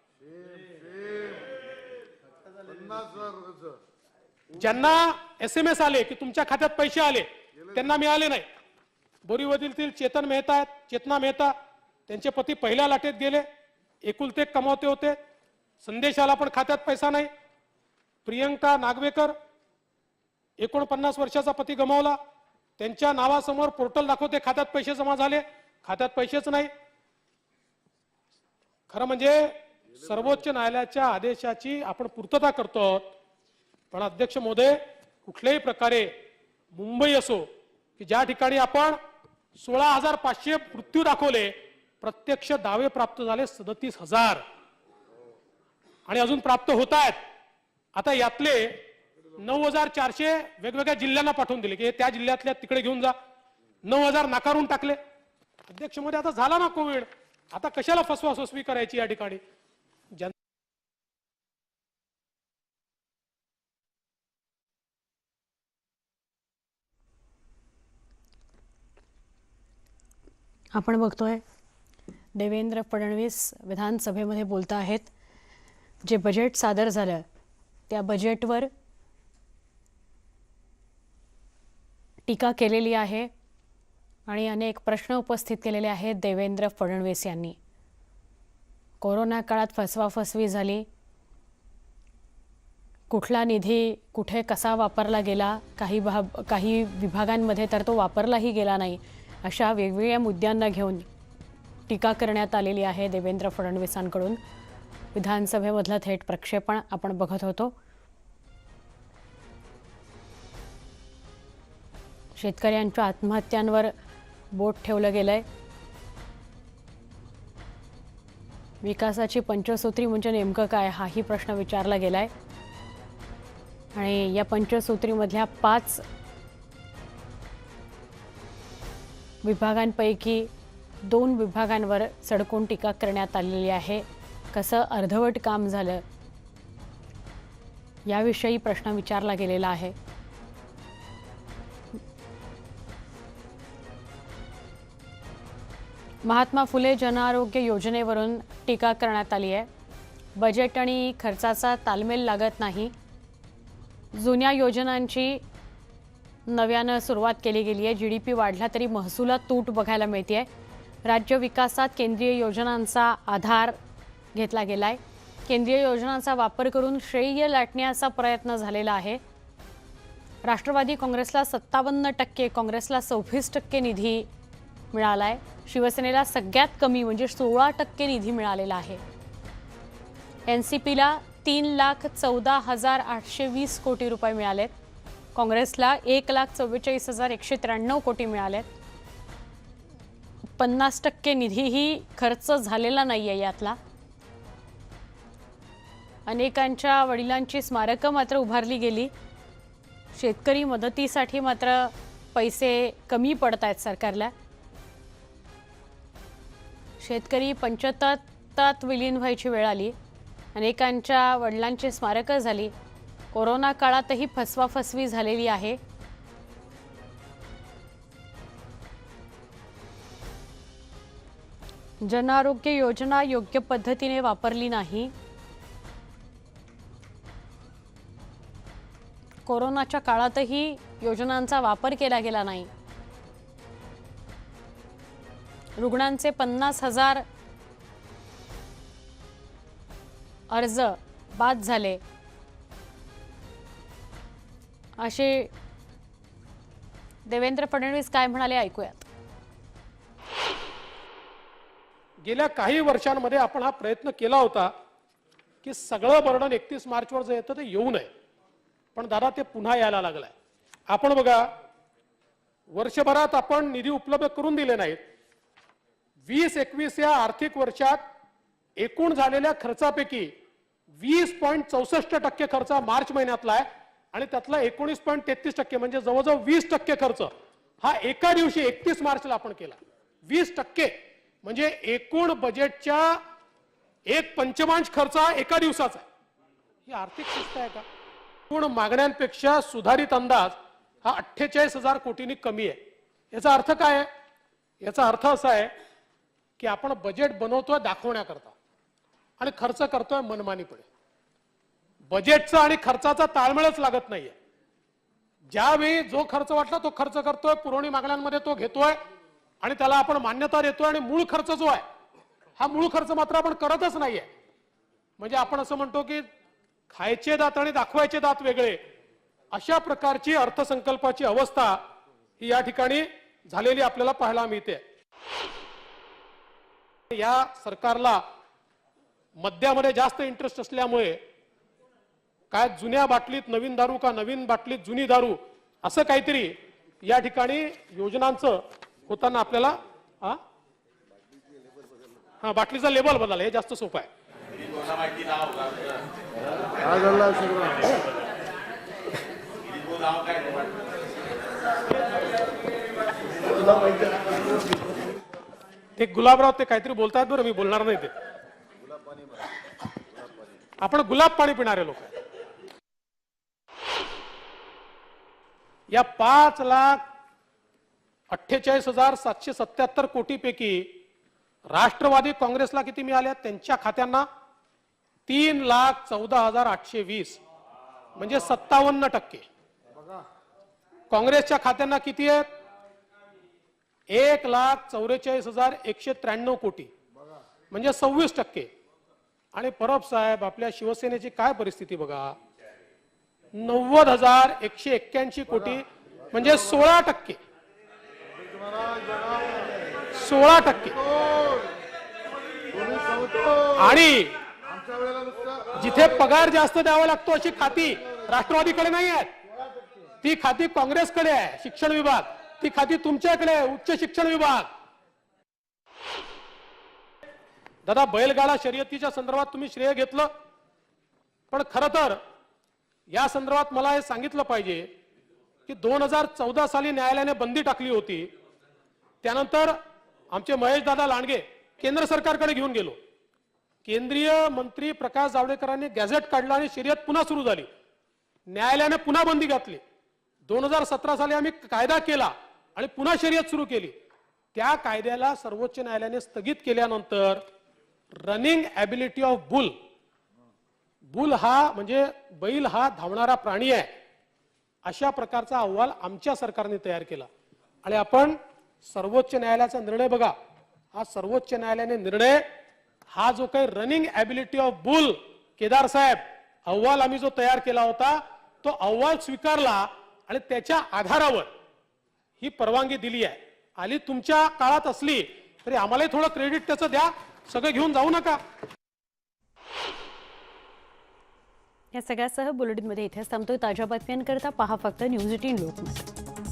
S1: ज्यांना SMS आले की तुमच्या खात्यात पैसे आले त्यांना मिळाले नाही. बोरीवलीतील चेतना मेहता त्यांचे पती पहिल्या लाटेत गेले, एकुलते एक कमावते होते. संदेशाला पण खात्यात पैसा नाही. प्रियंका नागवेकर 49 वर्षाचा पती गमावला, त्यांच्या नावासमोर पोर्टल दाखवते खात्यात पैसे जमा झाले, खात्यात पैसेच नाही. खरं म्हणजे सर्वोच्च न्यायालयाच्या आदेशाची आपण पूर्तता करतो, पण अध्यक्ष महोदय कुठल्याही प्रकारे मुंबई असो की ज्या ठिकाणी आपण 16,500 मृत्यू दाखवले, प्रत्यक्ष दावे प्राप्त झाले 37,000 आणि अजून प्राप्त होत आहेत. आता यातले 9,400 वेगवेगळ्या जिल्ह्यांना पाठवून दिले की त्या जिल्ह्यातल्या तिकडे घेऊन जा. 9,000 नाकारून टाकले. अध्यक्ष महोदय आता झाला ना कोविड, आता कशाला फसवाफसवी करायची या ठिकाणी?
S2: आपण बघतोय देवेंद्र फडणवीस विधानसभेमध्ये बोलत आहेत. जे बजेट सादर झालं त्या बजेटवर टीका केलेली आहे आणि अनेक प्रश्न उपस्थित केलेले आहेत देवेंद्र फडणवीस यांनी. कोरोना काळात फसवाफसवी झाली, कुठला निधी कुठे कसा वापरला गेला, काही विभागांमध्ये तर तो वापरलाही गेला नाही, अशा वेगवेगळ्या मुद्द्यांना घेऊन टीका करण्यात आलेली आहे देवेंद्र फडणवीसांकडून. विधानसभेमधलं थेट प्रक्षेपण आपण बघत होतो. शेतकऱ्यांच्या आत्महत्यांवर बोट ठेवलं गेलंय. विकासाची पंचसूत्री म्हणजे नेमकं काय हाही प्रश्न विचारला गेलाय आणि या पंचसूत्रीमधल्या 5 विभागांपैकी 2 विभागांवर सडकून टीका करण्यात आलेली आहे. कसं अर्धवट काम झालं याविषयी प्रश्न विचारला गेलेला आहे. महात्मा फुले जनआरोग्य योजनेवरून टीका करण्यात आली आहे. बजेट आणि खर्चाचा तालमेल लागत नाही. जुन्या योजनांची नव्यानं सुरुवात केली गेली आहे. GDP वाढला तरी महसुलात तूट बघायला मिळते आहे. राज्य विकासात केंद्रीय योजनांचा आधार घेतला गेलाय. केंद्रीय योजनांचा वापर करून श्रेय लाटण्याचा प्रयत्न झालेला आहे. राष्ट्रवादी काँग्रेसला 57%, काँग्रेसला 26% निधी मिळालाय. शिवसेनेला सगळ्यात कमी म्हणजे 16% निधी मिळालेला आहे. NCPला 3,14,820 कोटी रुपये मिळालेत. काँग्रेसला 1,44,193 कोटी मिळालेत. 50% निधीही खर्च झालेला नाहीये यातला. अनेकांच्या वडिलांची स्मारकं मात्र उभारली गेली. शेतकरी मदतीसाठी मात्र पैसे कमी पडत आहेत सरकारला. शेतकरी पंचतत्वात विलीन व्हायची वेळ आली. अनेकांच्या वडिलांची स्मारकं झाली. कोरोना काळातही फसवाफसवी झालेली आहे. जन आरोग्य योजना योग्य पद्धतीने वापरली नाही. कोरोनाच्या काळातही योजनांचा वापर केला गेला नाही. रुग्णांचे 50,000 अर्ज बाद झाले असे देवेंद्र फडणवीस काय म्हणाले ऐकूयात.
S1: गेल्या काही वर्षांमध्ये आपण हा प्रयत्न केला होता की सगळं बर्डन 31 मार्चवर जे येतं ते येऊ नये, पण दादा ते पुन्हा यायला लागलाय. आपण बघा, वर्षभरात आपण निधी उपलब्ध करून दिले नाहीत. 20-21 या आर्थिक वर्षात एकूण झालेल्या खर्चापैकी 20.64% खर्च मार्च महिन्यातला आहे आणि त्यातला 19.33% म्हणजे जवळजवळ 20% खर्च हा एका दिवशी 31 मार्चला आपण केला. 20% म्हणजे एकूण बजेटच्या 1/5 खर्च हा एका दिवसाचा आहे. ही आर्थिक शिस्त आहे का? एकूण मागण्यांपेक्षा सुधारित अंदाज हा 48,000 कोटींनी कमी आहे. याचा अर्थ काय आहे? याचा अर्थ असा आहे की आपण बजेट बनवतोय दाखवण्याकरता आणि खर्च करतोय मनमानीपणे. बजेटचा आणि खर्चाचा ताळमेळच लागत नाहीये. ज्यावेळी जो खर्च वाटला तो खर्च करतोय, पुरवणी मागण्यांमध्ये तो घेतोय आणि त्याला आपण मान्यता देतोय, आणि मूळ खर्च जो आहे हा मूळ खर्च मात्र आपण करतच नाहीये. म्हणजे आपण असं म्हणतो की खायचे दात आणि दाखवायचे दात वेगळे, अशा प्रकारची अर्थसंकल्पाची अवस्था ही या ठिकाणी झालेली आपल्याला पाहायला मिळते. या सरकारला मद्यामध्ये जास्त इंटरेस्ट असल्यामुळे काय जुन्या बाटलीत नवीन दारू का नवीन बाटलीत जुनी दारू असं काहीतरी या ठिकाणी योजनांचं होताना आपल्याला बाटलीचा लेबल बदलला, हे जास्त सोपं आहे. ते गुलाबराव ते काहीतरी बोलतायत बरं, मी बोलणार नाही. ते आपण गुलाब पाणी पिणारे लोक आहे. या 5,48,777 कोटीपैकी राष्ट्रवादी काँग्रेसला किती मिळाले? त्यांच्या खात्यांना 3,14,820 म्हणजे 57%. काँग्रेसच्या खात्यांना किती आहेत? 1,44,193 कोटी म्हणजे 26%. आणि परब साहेब, आपल्या शिवसेनेची काय परिस्थिती बघा, 90,181 कोटी म्हणजे 16%. 16%. आणि जिथे पगार जास्त द्यावा लागतो अशी खाती राष्ट्रवादीकडे नाही आहेत. ती खाती काँग्रेसकडे आहे. शिक्षण विभाग, ती खाती तुमच्याकडे आहे, उच्च शिक्षण विभाग. दादा, बैलगाडा शर्यतीच्या संदर्भात तुम्ही श्रेय घेतलं, पण खरं तर या संदर्भात मला हे सांगितलं पाहिजे की 2014 साली न्यायालयाने बंदी टाकली होती. त्यानंतर आमचे महेश दादा लांडगे केंद्र सरकारकडे घेऊन गेलो. केंद्रीय मंत्री प्रकाश जावडेकरांनी गॅझेट काढला आणि शर्यत पुन्हा सुरू झाली. न्यायालयाने पुन्हा बंदी घातली. 2017 साली आम्ही कायदा केला आणि पुन्हा शर्यत सुरू केली. त्या कायद्याला सर्वोच्च न्यायालयाने स्थगित केल्यानंतर running ability of boule, boule हा म्हणजे बैल हा धावणारा प्राणी आहे, अशा प्रकारचा अहवाल आमच्या सरकारने तयार केला. आणि आपण सर्वोच्च न्यायालयाचा निर्णय बघा. हा सर्वोच्च न्यायालयाने निर्णय, हा जो काही running ability of bull Kedar साहेब अहवाल आम्ही जो तयार केला होता तो अहवाल स्वीकारला आणि त्याच्या आधारावर ही परवानगी दिली आहे. आली तुमच्या काळात असली तरी आम्हालाही थोडं क्रेडिट त्याचं द्या. सगळं घेऊन जाऊ नका.
S2: या सगळ्यासह बुलेटिनमध्ये इथेच थांबतोय. ताज्या बातम्यांकरता पहा फक्त न्यूज 18 लोकमत.